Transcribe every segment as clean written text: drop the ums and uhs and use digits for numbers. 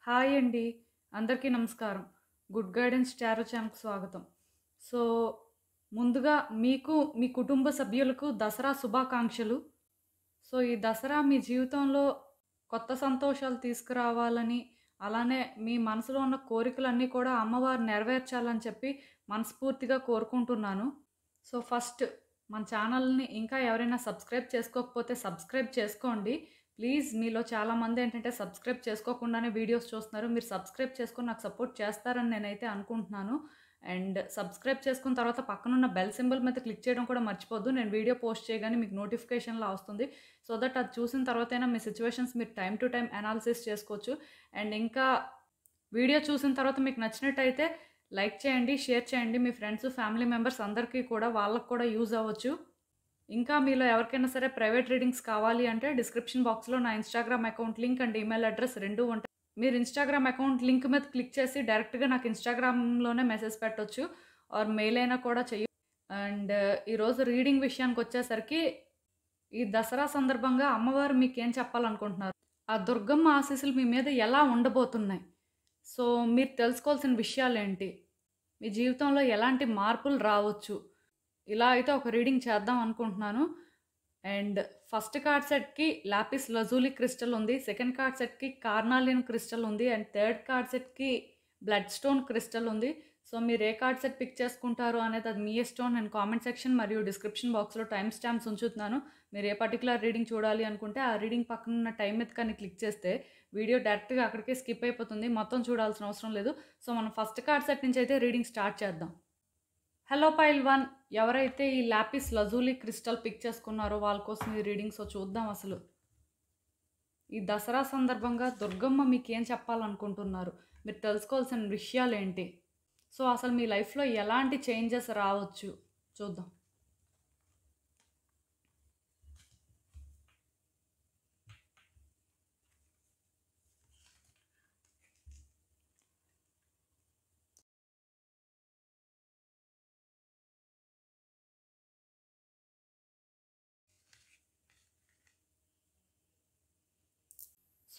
Hi అండి. అందరికీ నమస్కారం. గుడ్ గైడెన్స్ టారో ఛానల్‌కి స్వాగతం. సో, ముందుగా మీకు, మీ కుటుంబ సభ్యులకు దసరా శుభాకాంక్షలు. సో, ఈ దసరా మీ జీవితంలో కొత్త సంతోషాలు తీసుకురావాలని, అలానే మీ మనసులో ఉన్న కోరికలన్నీ కూడా అమ్మవారు నెరవేర్చాలని చెప్పి మనస్ఫూర్తిగా కోరుకుంటున్నాను. సో, ఫస్ట్ మన ఛానల్‌ని ఇంకా ఎవరైనా సబ్స్క్రైబ్ చేసుకోకపోతే సబ్స్క్రైబ్ చేసుకోండి. ప్లీజ్ మీలో చాలామంది ఏంటంటే సబ్స్క్రైబ్ చేసుకోకుండానే వీడియోస్ చూస్తున్నారు. మీరు సబ్స్క్రైబ్ చేసుకొని నాకు సపోర్ట్ చేస్తారని నేనైతే అనుకుంటున్నాను. అండ్ సబ్స్క్రైబ్ చేసుకున్న తర్వాత పక్కనున్న బెల్ సింబల్ మీద క్లిక్ చేయడం కూడా మర్చిపోద్దు. నేను వీడియో పోస్ట్ చేయగానే మీకు నోటిఫికేషన్‌లా వస్తుంది. సో దట్ అది చూసిన తర్వాతైనా మీ సిట్యుయేషన్స్ మీరు టైమ్ టు టైమ్ అనాలిసిస్ చేసుకోవచ్చు. అండ్ ఇంకా వీడియో చూసిన తర్వాత మీకు నచ్చినట్టయితే లైక్ చేయండి, షేర్ చేయండి. మీ ఫ్రెండ్స్, ఫ్యామిలీ మెంబర్స్ అందరికీ కూడా వాళ్ళకి కూడా యూజ్ అవ్వచ్చు. ఇంకా మీలో ఎవరికైనా సరే ప్రైవేట్ రీడింగ్స్ కావాలి అంటే డిస్క్రిప్షన్ బాక్స్‌లో నా Instagram account link and email address 2 ఉంటాయి. మీరు ఇన్‌స్టాగ్రామ్ అకౌంట్ లింక్ మీద క్లిక్ చేసి డైరెక్ట్‌గా నాకు ఇన్‌స్టాగ్రామ్‌లోనే మెసేజ్ పెట్టొచ్చు. ఆర్ మెయిల్ అయినా కూడా అండ్ ఈరోజు రీడింగ్ విషయానికొచ్చేసరికి ఈ దసరా సందర్భంగా అమ్మవారు మీకేం చెప్పాలనుకుంటున్నారు? ఆ దుర్గమ్మ ఆశీస్సులు మీ మీద ఎలా ఉండబోతున్నాయి? సో, మీరు తెలుసుకోవాల్సిన విషయాలేంటి? మీ జీవితంలో ఎలాంటి మార్పులు రావచ్చు? ఇలా అయితే ఒక రీడింగ్ చేద్దాం అనుకుంటున్నాను. అండ్ ఫస్ట్ కార్డ్ సెట్‌కి లాపిస్ లజూలి క్రిస్టల్ ఉంది. సెకండ్ కార్డ్ సెట్‌కి కార్నాలియన్ క్రిస్టల్ ఉంది. అండ్ థర్డ్ కార్డ్ సెట్‌కి బ్లడ్ స్టోన్ క్రిస్టల్ ఉంది. సో, మీరు ఏ కార్డ్ సెట్ పిక్ చేసుకుంటారు అనేది అది మీ ఇష్టం. నేను కామెంట్ సెక్షన్ మరియు డిస్క్రిప్షన్ బాక్స్‌లో టైమ్ స్టాంప్స్ ఉంచుతున్నాను. మీరు ఏ పర్టిక్యులర్ రీడింగ్ చూడాలి అనుకుంటే ఆ రీడింగ్ పక్కన ఉన్న టైం మీద కానీ క్లిక్ చేస్తే వీడియో డైరెక్ట్‌గా అక్కడికే స్కిప్ అయిపోతుంది. మొత్తం చూడాల్సిన అవసరం లేదు. సో, మనం ఫస్ట్ కార్డ్ సెట్ నుంచి అయితే రీడింగ్ స్టార్ట్ చేద్దాం. హలో పైల్ 1 ఎవరైతే ఈ లాపిస్ లజూలి క్రిస్టల్ పిక్ చేసుకున్నారో వాళ్ళ కోసం ఈ రీడింగ్. సో చూద్దాం అసలు ఈ దసరా సందర్భంగా దుర్గమ్మ మీకు ఏం చెప్పాలనుకుంటున్నారు, మీరు తెలుసుకోవాల్సిన విషయాలు ఏంటి, సో అసలు మీ లైఫ్లో ఎలాంటి చేంజెస్ రావచ్చు చూద్దాం.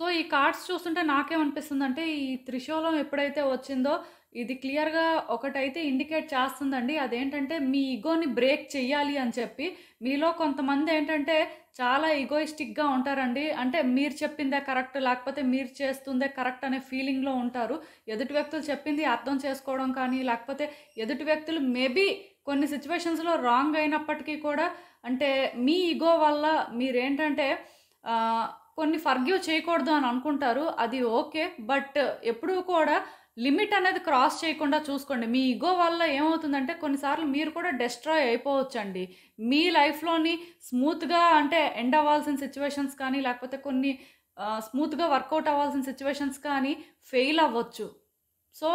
సో, ఈ కార్డ్స్ చూస్తుంటే నాకేమనిపిస్తుందంటే, ఈ త్రిశూలం ఎప్పుడైతే వచ్చిందో, ఇది క్లియర్‌గా ఒకటైతే ఇండికేట్ చేస్తుందండి. అదేంటంటే, మీ ఇగోని బ్రేక్ చెయ్యాలి అని చెప్పి. మీలో కొంతమందేంటంటే, చాలా ఇగోయిస్టిక్‌గా ఉంటారండి. అంటే, మీరు చెప్పిందే కరెక్ట్, లేకపోతే మీరు చేస్తుందే కరెక్ట్ అనే ఫీలింగ్‌లో ఉంటారు. ఎదుటి వ్యక్తులు చెప్పింది అర్థం చేసుకోవడం కానీ, లేకపోతే ఎదుటి వ్యక్తులు మేబీ కొన్ని సిట్యుయేషన్స్‌లో రాంగ్ అయినప్పటికీ కూడా, అంటే మీ ఇగో వల్ల మీరేంటంటే కొన్ని ఫర్గివ్ చేయకూడదు అని అనుకుంటారు. అది ఓకే. బట్ ఎప్పుడూ కూడా లిమిట్ అనేది క్రాస్ చేయకుండా చూసుకోండి. మీ ఇగో వల్ల ఏమవుతుందంటే కొన్నిసార్లు మీరు కూడా డెస్ట్రాయ్ అయిపోవచ్చండి. మీ లైఫ్‌లోని స్మూత్‌గా అంటే ఎండ్ అవ్వాల్సిన సిట్యుయేషన్స్ కానీ, లేకపోతే కొన్ని స్మూత్‌గా వర్కౌట్ అవ్వాల్సిన సిట్యుయేషన్స్ కానీ ఫెయిల్ అవ్వచ్చు. సో,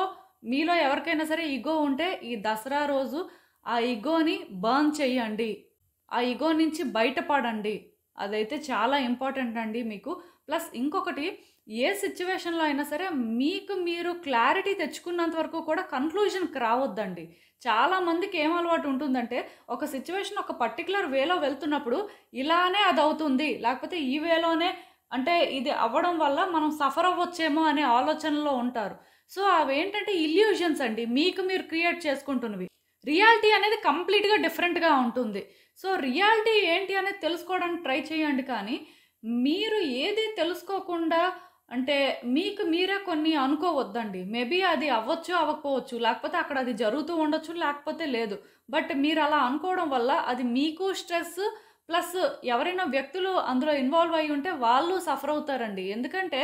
మీలో ఎవరికైనా సరే ఇగో ఉంటే ఈ దసరా రోజు ఆ ఇగోని బర్న్ చేయండి. ఆ ఇగో నుంచి బయటపడండి. అదైతే చాలా ఇంపార్టెంట్ అండి మీకు. ప్లస్ ఇంకొకటి, ఏ సిట్యుయేషన్‌లో అయినా సరే మీకు మీరు క్లారిటీ తెచ్చుకున్నంత వరకు కూడా కన్క్లూజన్‌కి రావద్దండి. చాలామందికి ఏం అలవాటు ఉంటుందంటే, ఒక సిట్యుయేషన్ ఒక పర్టిక్యులర్ వేలో వెళ్తున్నప్పుడు ఇలానే అదవుతుంది, లేకపోతే ఈ వేలోనే అంటే ఇది అవ్వడం వల్ల మనం సఫర్ అవ్వచ్చేమో అనే ఆలోచనలో ఉంటారు. సో, అవేంటంటే ఇల్యూజన్స్ అండి. మీకు మీరు క్రియేట్ చేసుకుంటున్నవి. రియాలిటీ అనేది కంప్లీట్‌గా డిఫరెంట్‌గా ఉంటుంది. సో, రియాలిటీ ఏంటి అనేది తెలుసుకోవడానికి ట్రై చేయండి కానీ, మీరు ఏది తెలుసుకోకుండా అంటే మీకు మీరే కొన్ని అనుకోవద్దండి. మేబీ అది అవ్వచ్చు, అవ్వకపోవచ్చు. లేకపోతే అక్కడ అది జరుగుతూ ఉండొచ్చు, లేకపోతే లేదు. బట్ మీరు అలా అనుకోవడం వల్ల అది మీకు స్ట్రెస్, ప్లస్ ఎవరైనా వ్యక్తులు అందులో ఇన్వాల్వ్ అయ్యి ఉంటే వాళ్ళు సఫర్ అవుతారండి. ఎందుకంటే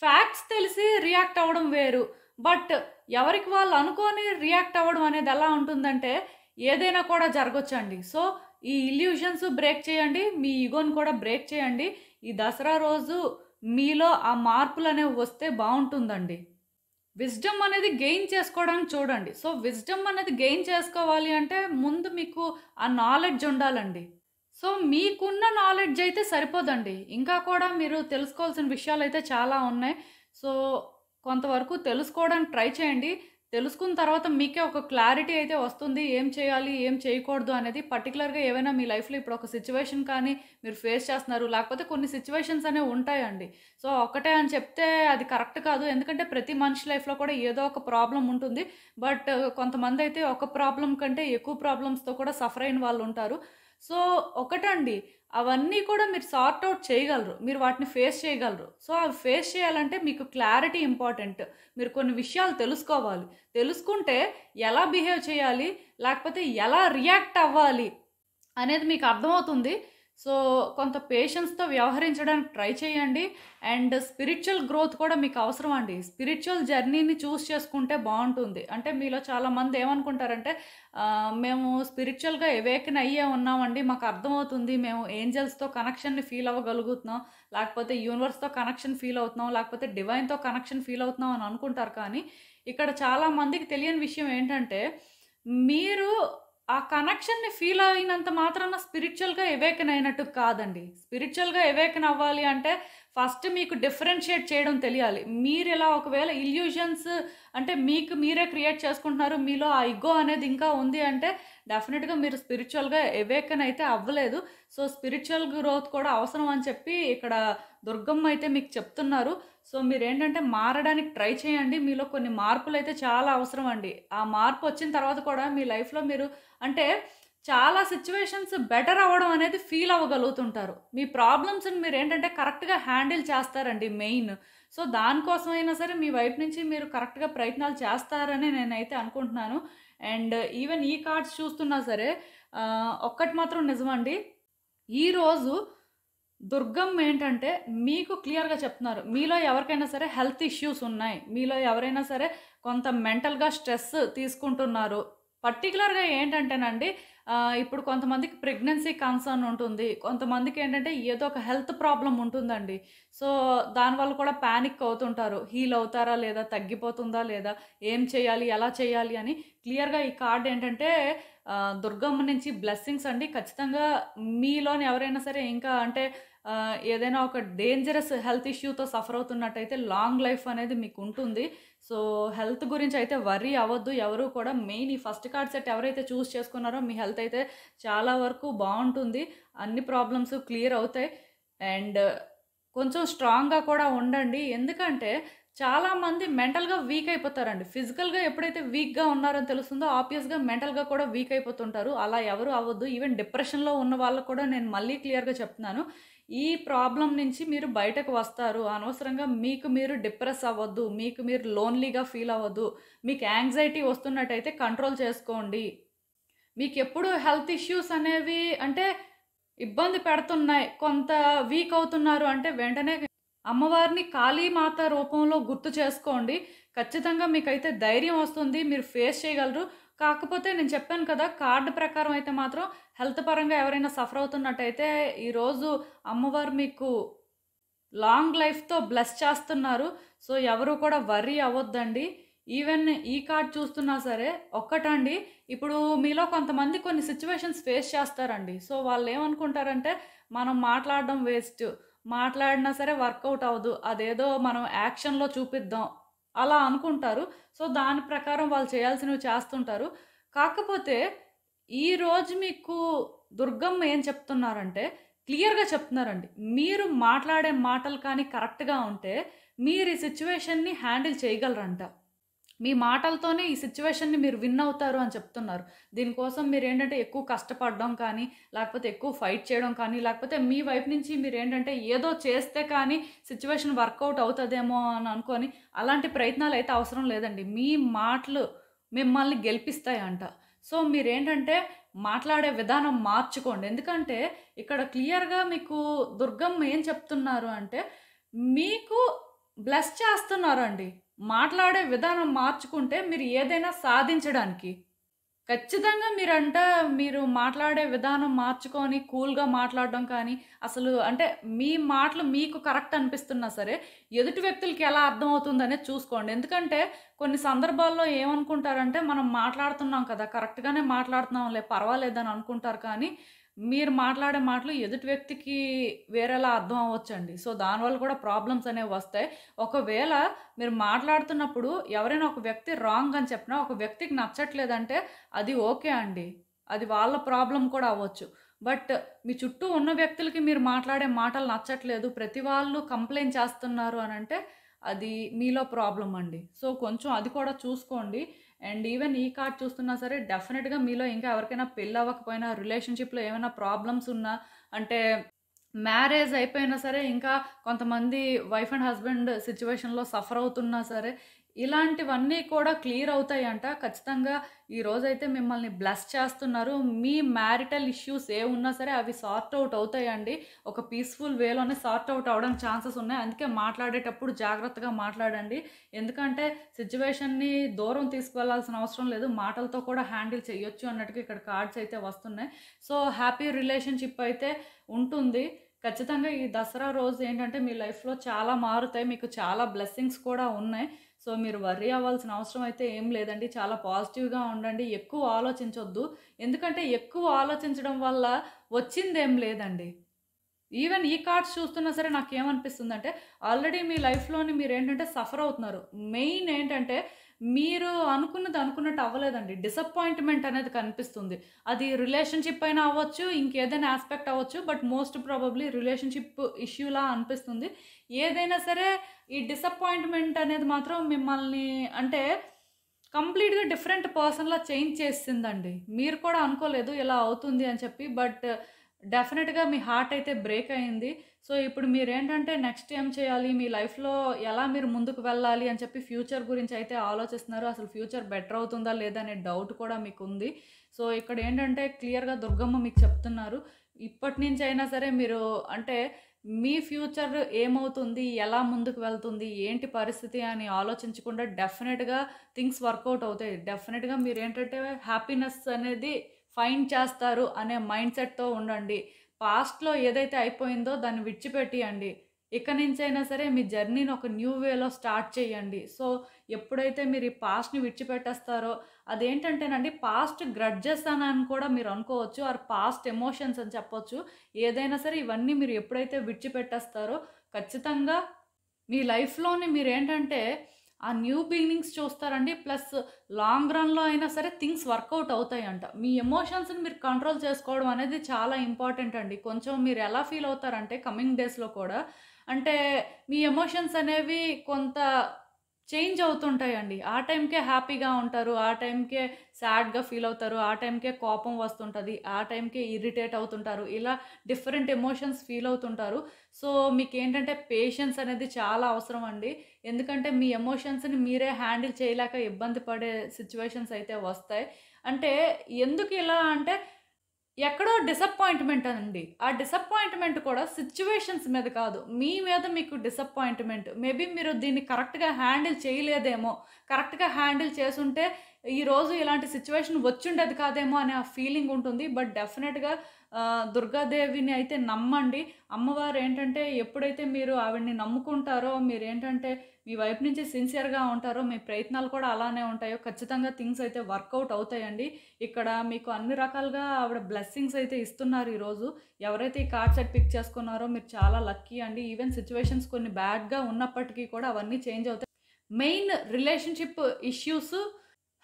ఫ్యాక్ట్స్ తెలిసి రియాక్ట్ అవ్వడం వేరు. బట్ ఎవరికి వాళ్ళు అనుకోని రియాక్ట్ అవ్వడం అనేది ఎలా ఉంటుందంటే ఏదైనా కూడా జరగొచ్చండి. సో, ఈ ఇల్యూషన్స్ బ్రేక్ చేయండి. మీ ఇగోని కూడా బ్రేక్ చేయండి. ఈ దసరా రోజు మీలో ఆ మార్పులనేవి వస్తే బావుంటుందండి. విజ్డమ్ అనేది గెయిన్ చేసుకోవడానికి చూడండి. సో, విజ్డమ్ అనేది గెయిన్ చేసుకోవాలి అంటే ముందు మీకు ఆ నాలెడ్జ్ ఉండాలండి. సో, మీకున్న నాలెడ్జ్ అయితే సరిపోదండి. ఇంకా కూడా మీరు తెలుసుకోవాల్సిన విషయాలైతే చాలా ఉన్నాయి. సో, కొంతవరకు తెలుసుకోవడానికి ట్రై చేయండి. తెలుసుకున్న తర్వాత మీకే ఒక క్లారిటీ అయితే వస్తుంది. ఏం చేయాలి? ఏం చేయకూడదు? అనేది పర్టిక్యులర్‌గా ఏవైనా మీ లైఫ్‌లో ఇప్పుడు ఒక సిట్యుయేషన్ కానీ మీరు ఫేస్ చేస్తున్నారు. లేకపోతే కొన్ని సిట్యుయేషన్స్ అనేవి ఉంటాయండి. సో, ఒకటే అని చెప్తే అది కరెక్ట్ కాదు. ఎందుకంటే ప్రతి మనిషి లైఫ్‌లో కూడా ఏదో ఒక ప్రాబ్లమ్ ఉంటుంది. బట్ కొంతమందైతే ఒక ప్రాబ్లమ్ కంటే ఎక్కువ ప్రాబ్లమ్స్‌తో కూడా సఫర్ అయిన వాళ్ళుంటారు. సో, ఒకటండి అవన్నీ కూడా మీరు సార్ట్ ఔట్ చేయగలరు. మీరు వాటిని ఫేస్ చేయగలరు. సో, అవి ఫేస్ చేయాలంటే మీకు క్లారిటీ ఇంపార్టెంట్. మీరు కొన్ని విషయాలు తెలుసుకోవాలి. తెలుసుకుంటే ఎలా బిహేవ్ చేయాలి? లేకపోతే ఎలా రియాక్ట్ అవ్వాలి? అనేది మీకు అర్థమవుతుంది. సో, కొంత పేషెన్స్‌తో వ్యవహరించడానికి ట్రై చేయండి. అండ్ స్పిరిచ్యువల్ గ్రోత్ కూడా మీకు అవసరం అండి. స్పిరిచ్యువల్ జర్నీని చూస్ చేసుకుంటే బావుంటుంది. అంటే మీలో చాలామంది ఏమనుకుంటారంటే మేము స్పిరిచ్యువల్‌గా అవేకెన్ అయ్యే ఉన్నామండి. మాకు అర్థమవుతుంది. మేము ఏంజెల్స్‌తో కనెక్షన్‌ని ఫీల్ అవ్వగలుగుతున్నాం. లేకపోతే యూనివర్స్‌తో కనెక్షన్ ఫీల్ అవుతున్నాం. లేకపోతే డివైన్‌తో కనెక్షన్ ఫీల్ అవుతున్నాం అని అనుకుంటారు. కానీ ఇక్కడ చాలా మందికి తెలియని విషయం ఏంటంటే మీరు ఆ కనెక్షన్‌ని ఫీల్ అయినంత మాత్రాన స్పిరిచ్యువల్‌గా అవేకెన్ అయినట్టు కాదండి. స్పిరిచ్యువల్‌గా అవేకెన్ అవ్వాలి అంటే ఫస్ట్ మీకు డిఫరెన్షియేట్ చేయడం తెలియాలి. మీరిలా ఒకవేళ ఇల్యూజన్స్ అంటే మీకు మీరే క్రియేట్ చేసుకుంటున్నారు. మీలో ఆ ఇగో అనేది ఇంకా ఉంది అంటే డెఫినిట్‌గా మీరు స్పిరిచ్యువల్‌గా అవేకెన్ అయితే అవ్వలేదు. సో, స్పిరిచ్యువల్ గ్రోత్ కూడా అవసరం అని చెప్పి ఇక్కడ దుర్గమ్మ అయితే మీకు చెప్తున్నారు. సో, మీరేంటంటే మారడానికి ట్రై చేయండి. మీలో కొన్ని మార్పులైతే చాలా అవసరం అండి. ఆ మార్పు వచ్చిన తర్వాత కూడా మీ లైఫ్‌లో మీరు అంటే చాలా సిట్యుయేషన్స్ బెటర్ అవ్వడం అనేది ఫీల్ అవ్వగలుగుతుంటారు. మీ ప్రాబ్లమ్స్‌ని మీరేంటంటే కరెక్ట్‌గా హ్యాండిల్ చేస్తారండి మెయిన్. సో, దానికోసమైనా సరే మీ వైపు నుంచి మీరు కరెక్ట్‌గా ప్రయత్నాలు చేస్తారని నేనైతే అనుకుంటున్నాను. అండ్ ఈవెన్ ఈ కార్డ్స్ చూస్తున్నా సరే ఒక్కటి మాత్రం నిజమండి. ఈరోజు దుర్గమ్మ ఏంటంటే మీకు క్లియర్‌గా చెప్తున్నారు. మీలో ఎవరికైనా సరే హెల్త్ ఇష్యూస్ ఉన్నాయి. మీలో ఎవరైనా సరే కొంత మెంటల్‌గా స్ట్రెస్ తీసుకుంటున్నారు. పర్టిక్యులర్‌గా ఏంటంటేనండి ఇప్పుడు కొంతమందికి ప్రెగ్నెన్సీ కన్సర్న్ ఉంటుంది. కొంతమందికి ఏంటంటే ఏదో ఒక హెల్త్ ప్రాబ్లమ్ ఉంటుందండి. సో, దానివల్ల కూడా పానిక్ అవుతుంటారు. హీల్ అవుతారా లేదా? తగ్గిపోతుందా లేదా? ఏం చేయాలి? ఎలా చేయాలి? అని క్లియర్‌గా ఈ కార్డ్ ఏంటంటే దుర్గమ్మ నుంచి బ్లెస్సింగ్స్ అండి. ఖచ్చితంగా మీలోని ఎవరైనా సరే ఇంకా అంటే ఏదైనా ఒక డేంజరస్ హెల్త్ ఇష్యూతో సఫర్ అవుతున్నట్టయితే లాంగ్ లైఫ్ అనేది మీకు ఉంటుంది. సో, హెల్త్ గురించి అయితే వర్రీ అవ్వద్దు ఎవరు కూడా. మెయిన్ ఈ ఫస్ట్ కార్డ్ సెట్ ఎవరైతే చూస్ చేసుకున్నారో మీ హెల్త్ అయితే చాలా వరకు బావుంటుంది. అన్ని ప్రాబ్లమ్స్ క్లియర్ అవుతాయి. అండ్ కొంచెం స్ట్రాంగ్‌గా కూడా ఉండండి. ఎందుకంటే చాలామంది మెంటల్‌గా వీక్ అయిపోతారండి. ఫిజికల్‌గా ఎప్పుడైతే వీక్‌గా ఉన్నారని తెలుస్తుందో ఆబ్వియస్‌గా మెంటల్‌గా కూడా వీక్ అయిపోతుంటారు. అలా ఎవరు అవ్వద్దు. ఈవెన్ డిప్రెషన్‌లో ఉన్న వాళ్ళకి కూడా నేను మళ్ళీ క్లియర్‌గా చెప్తున్నాను. ఈ ప్రాబ్లమ్ నుంచి మీరు బయటకు వస్తారు. అనవసరంగా మీకు మీరు డిప్రెస్ అవ్వద్దు. మీకు మీరు లోన్లీగా ఫీల్ అవ్వద్దు. మీకు యాంగ్జైటీ వస్తున్నట్టయితే కంట్రోల్ చేసుకోండి. మీకెప్పుడు హెల్త్ ఇష్యూస్ అనేవి అంటే ఇబ్బంది పెడుతున్నాయి. కొంత వీక్ అవుతున్నారు అంటే వెంటనే అమ్మవారిని కాళీమాత రూపంలో గుర్తు చేసుకోండి. ఖచ్చితంగా మీకైతే ధైర్యం వస్తుంది. మీరు ఫేస్ చేయగలరు. కాకపోతే నేను చెప్పాను కదా! కార్డ్ ప్రకారం అయితే మాత్రం హెల్త్ పరంగా ఎవరైనా సఫర్ అవుతున్నట్టయితే ఈరోజు అమ్మవారు మీకు లాంగ్ లైఫ్‌తో బ్లెస్ చేస్తున్నారు. సో, ఎవరు కూడా వర్రీ అవ్వొద్దండి. ఈవెన్ ఈ కార్డ్ చూస్తున్నా సరే ఒక్కటండి ఇప్పుడు మీలో కొంతమంది కొన్ని సిట్యుయేషన్స్ ఫేస్ చేస్తారండి. సో, వాళ్ళేమనుకుంటారంటే మనం మాట్లాడడం వేస్ట్. మాట్లాడినా సరే వర్కౌట్ అవ్వదు. అదేదో మనం యాక్షన్‌లో చూపిద్దాం. అలా అనుకుంటారు. సో, దాని ప్రకారం వాళ్ళు చేయాల్సినవి చేస్తుంటారు. కాకపోతే ఈరోజు మీకు దుర్గమ్మ ఏం చెప్తున్నారంటే క్లియర్‌గా చెప్తున్నారండి. మీరు మాట్లాడే మాటలు కానీ కరెక్ట్‌గా ఉంటే మీరు ఈ సిట్యుయేషన్‌ని హ్యాండిల్ చేయగలరంట. మీ మాటలతోనే ఈ సిట్యుయేషన్‌ని మీరు విన్ అవుతారు అని చెప్తున్నారు. దీనికోసం మీరేంటంటే ఎక్కువ కష్టపడడం కానీ, లేకపోతే ఎక్కువ ఫైట్ చేయడం కానీ, లేకపోతే మీ వైపు నుంచి మీరేంటంటే ఏదో చేస్తే కానీ సిట్యుయేషన్ వర్కౌట్ అవుతదేమో అని అనుకోని అలాంటి ప్రయత్నాలైతే అవసరం లేదండి. మీ మాటలు మిమ్మల్ని గెలిపిస్తాయంట. సో, మీరేంటంటే మాట్లాడే విధానం మార్చుకోండి. ఎందుకంటే ఇక్కడ క్లియర్‌గా మీకు దుర్గమ్మ ఏం చెప్తున్నారు అంటే మీకు బ్లెస్ చేస్తున్నారండి. మాట్లాడే విధానం మార్చుకుంటే మీరు ఏదైనా సాధించడానికి. ఖచ్చితంగా మీరు మాట్లాడే విధానం మార్చుకొని కూల్‌గా మాట్లాడడం కానీ, అసలు అంటే మీ మాటలు మీకు కరెక్ట్ అనిపిస్తున్నా సరే, ఎదుటి వ్యక్తులకి ఎలా అర్థమవుతుందనేది చూసుకోండి. ఎందుకంటే కొన్ని సందర్భాల్లో ఏమనుకుంటారంటే మనం మాట్లాడుతున్నాం కదా! కరెక్ట్‌గానే మాట్లాడుతున్నాంలే పర్వాలేదని అనుకుంటారు కానీ, మీరు మాట్లాడే మాటలు ఎదుటి వ్యక్తికి వేరేలా అర్థం అవ్వచ్చండి. సో, దానివల్ల కూడా ప్రాబ్లమ్స్ అనేవి వస్తాయి. ఒకవేళ మీరు మాట్లాడుతున్నప్పుడు ఎవరైనా ఒక వ్యక్తి రాంగ్ అని చెప్పినా, ఒక వ్యక్తికి నచ్చట్లేదంటే అది ఓకే అండి. అది వాళ్ళ ప్రాబ్లమ్ కూడా అవ్వచ్చు. బట్ మీ చుట్టూ ఉన్న వ్యక్తులకి మీరు మాట్లాడే మాటలు నచ్చట్లేదు, ప్రతి వాళ్ళు కంప్లెయింట్ చేస్తున్నారు అనంటే అది మీలో ప్రాబ్లమ్ అండి. సో, కొంచెం అది కూడా చూసుకోండి. అండ్ ఈవెన్ ఈ కార్డ్ చూస్తున్నా సరే డెఫినెట్‌గా మీలో ఇంకా ఎవరికైనా పెళ్లవ్వకపోయినా, రిలేషన్‌షిప్‌లో ఏమైనా ప్రాబ్లమ్స్ ఉన్నా, అంటే మ్యారేజ్ అయిపోయినా సరే ఇంకా కొంతమంది వైఫ్ అండ్ హస్బెండ్ సిట్యుయేషన్‌లో సఫర్ అవుతున్నా సరే, ఇలాంటివన్నీ కూడా క్లియర్ అవుతాయంట. ఖచ్చితంగా ఈరోజైతే మిమ్మల్ని బ్లెస్ చేస్తున్నారు. మీ మ్యారిటల్ ఇష్యూస్ ఏవున్నా సరే అవి సార్ట్ ఔట్ అవుతాయండి. ఒక పీస్‌ఫుల్ వేలోనే సార్ట్ ఔట్ అవ్వడానికి ఛాన్సెస్ ఉన్నాయి. అందుకే మాట్లాడేటప్పుడు జాగ్రత్తగా మాట్లాడండి. ఎందుకంటే సిట్యుయేషన్‌ని దూరం తీసుకువెళ్ళాల్సిన అవసరం లేదు. మాటలతో కూడా హ్యాండిల్ చేయొచ్చు అన్నట్టుగా ఇక్కడ కార్డ్స్ అయితే వస్తున్నాయి. సో, హ్యాపీ రిలేషన్‌షిప్ అయితే ఉంటుంది. ఖచ్చితంగా ఈ దసరా రోజు ఏంటంటే మీ లైఫ్‌లో చాలా మారుతాయి. మీకు చాలా బ్లెస్సింగ్స్ కూడా ఉన్నాయి. సో, మీరు వర్రీ అవ్వాల్సిన అవసరం అయితే ఏం లేదండి. చాలా పాజిటివ్‌గా ఉండండి. ఎక్కువ ఆలోచించొద్దు. ఎందుకంటే ఎక్కువ ఆలోచించడం వల్ల వచ్చిందేం లేదండి. ఈవెన్ ఈ కార్డ్స్ చూస్తున్నా సరే నాకేమనిపిస్తుందంటే, ఆల్రెడీ మీ లైఫ్‌లోని మీరేంటంటే సఫర్ అవుతున్నారు. మెయిన్ ఏంటంటే, మీరు అనుకున్నది అనుకున్నట్టు అవ్వలేదండి. డిసప్పాయింట్‌మెంట్ అనేది కనిపిస్తుంది. అది రిలేషన్‌షిప్ అయినా అవ్వచ్చు, ఇంకేదైనా యాస్పెక్ట్ అవ్వచ్చు. బట్ మోస్ట్ ప్రాబబ్లీ రిలేషన్‌షిప్ ఇష్యూలా అనిపిస్తుంది. ఏదైనా సరే ఈ డిసప్పాయింట్‌మెంట్ అనేది మాత్రం మిమ్మల్ని అంటే కంప్లీట్‌గా డిఫరెంట్ పర్సన్‌లా చేంజ్ చేసేసిందండి. మీరు కూడా అనుకోలేదు ఇలా అవుతుంది అని చెప్పి. బట్ డెఫినిట్‌గా మీ హార్ట్ అయితే బ్రేక్ అయింది. సో, ఇప్పుడు మీరేంటంటే నెక్స్ట్ ఏం చేయాలి? మీ లైఫ్‌లో ఎలా మీరు ముందుకు వెళ్ళాలి అని చెప్పి ఫ్యూచర్ గురించి అయితే ఆలోచిస్తున్నారు. అసలు ఫ్యూచర్ బెటర్ అవుతుందా లేదా అనే డౌట్ కూడా మీకుంది. సో, ఇక్కడ ఏంటంటే క్లియర్‌గా దుర్గమ్మ మీకు చెప్తున్నారు. ఇప్పటి నుంచైనా సరే మీరు అంటే మీ ఫ్యూచర్ ఏమవుతుంది? ఎలా ముందుకు వెళ్తుంది? ఏంటి పరిస్థితి అని ఆలోచించకుండా డెఫినిట్‌గా థింగ్స్ వర్కౌట్ అవుతాయి. డెఫినిట్‌గా మీరేంటంటే హ్యాపీనెస్ అనేది ఫైండ్ చేస్తారు అనే మైండ్ సెట్‌తో ఉండండి. పాస్ట్‌లో ఏదైతే అయిపోయిందో దాన్ని విడిచిపెట్టియండి. ఇక నుంచైనా సరే మీ జర్నీని ఒక న్యూ వేలో స్టార్ట్ చేయండి. సో, ఎప్పుడైతే మీరు ఈ పాస్ట్‌ని విడిచిపెట్టేస్తారో అదేంటంటేనండి పాస్ట్ గ్రడ్జెస్ అని కూడా మీరు అనుకోవచ్చు. ఆర్ పాస్ట్ ఎమోషన్స్ అని చెప్పొచ్చు. ఏదైనా సరే ఇవన్నీ మీరు ఎప్పుడైతే విడిచిపెట్టేస్తారో ఖచ్చితంగా మీ లైఫ్‌లోని మీరేంటంటే ఆ న్యూ బిగినింగ్స్ చూస్తారండి. ప్లస్ లాంగ్ రన్‌లో అయినా సరే థింగ్స్ వర్కౌట్ అవుతాయంట. మీ ఎమోషన్స్‌ని మీరు కంట్రోల్ చేసుకోవడం అనేది చాలా ఇంపార్టెంట్ అండి. కొంచెం మీరు ఎలా ఫీల్ అవుతారంటే కమింగ్ డేస్‌లో కూడా అంటే మీ ఎమోషన్స్ అనేవి కొంత చేంజ్ అవుతుంటాయండి. ఆ టైంకే హ్యాపీగా ఉంటారు. ఆ టైంకే సాడ్‌గా ఫీల్ అవుతారు. ఆ టైంకే కోపం వస్తుంటది. ఆ టైంకే ఇరిటేట్ అవుతుంటారు. ఇలా డిఫరెంట్ ఎమోషన్స్ ఫీల్ అవుతుంటారు. సో, మీకేంటంటే పేషెన్స్ అనేది చాలా అవసరం అండి. ఎందుకంటే మీ ఎమోషన్స్‌ని మీరే హ్యాండిల్ చేయలేక ఇబ్బంది పడే సిట్యుయేషన్స్ అయితే వస్తాయి. అంటే ఎందుకు ఇలా అంటే ఎక్కడో డిసప్పాయింట్‌మెంట్ అండి. ఆ డిసప్పాయింట్‌మెంట్ కూడా సిట్యుయేషన్స్ మీద కాదు. మీ మీద మీకు డిసప్పాయింట్‌మెంట్. మేబీ మీరు దీన్ని కరెక్ట్‌గా హ్యాండిల్ చేయలేదేమో. కరెక్ట్‌గా హ్యాండిల్ చేసుంటే ఈరోజు ఇలాంటి సిట్యుయేషన్ వచ్చుండేది కాదేమో అనే ఆ ఫీలింగ్ ఉంటుంది. బట్ డెఫినిట్‌గా దుర్గాదేవిని అయితే నమ్మండి. అమ్మవారు ఏంటంటే ఎప్పుడైతే మీరు ఆవిడని నమ్ముకుంటారో, మీరేంటంటే మీ వైపు నుంచి సిన్సియర్‌గా ఉంటారో, మీ ప్రయత్నాలు కూడా అలానే ఉంటాయో ఖచ్చితంగా థింగ్స్ అయితే వర్కౌట్ అవుతాయండి. ఇక్కడ మీకు అన్ని రకాలుగా ఆవిడ బ్లెస్సింగ్స్ అయితే ఇస్తున్నారు ఈరోజు. ఎవరైతే ఈ కార్డ్ సెట్ పిక్ చేసుకున్నారో మీరు చాలా లక్కీ అండి. ఈవెన్ సిట్యుయేషన్స్ కొన్ని బ్యాడ్‌గా ఉన్నప్పటికీ కూడా అవన్నీ చేంజ్ అవుతాయి. Main relationship issues,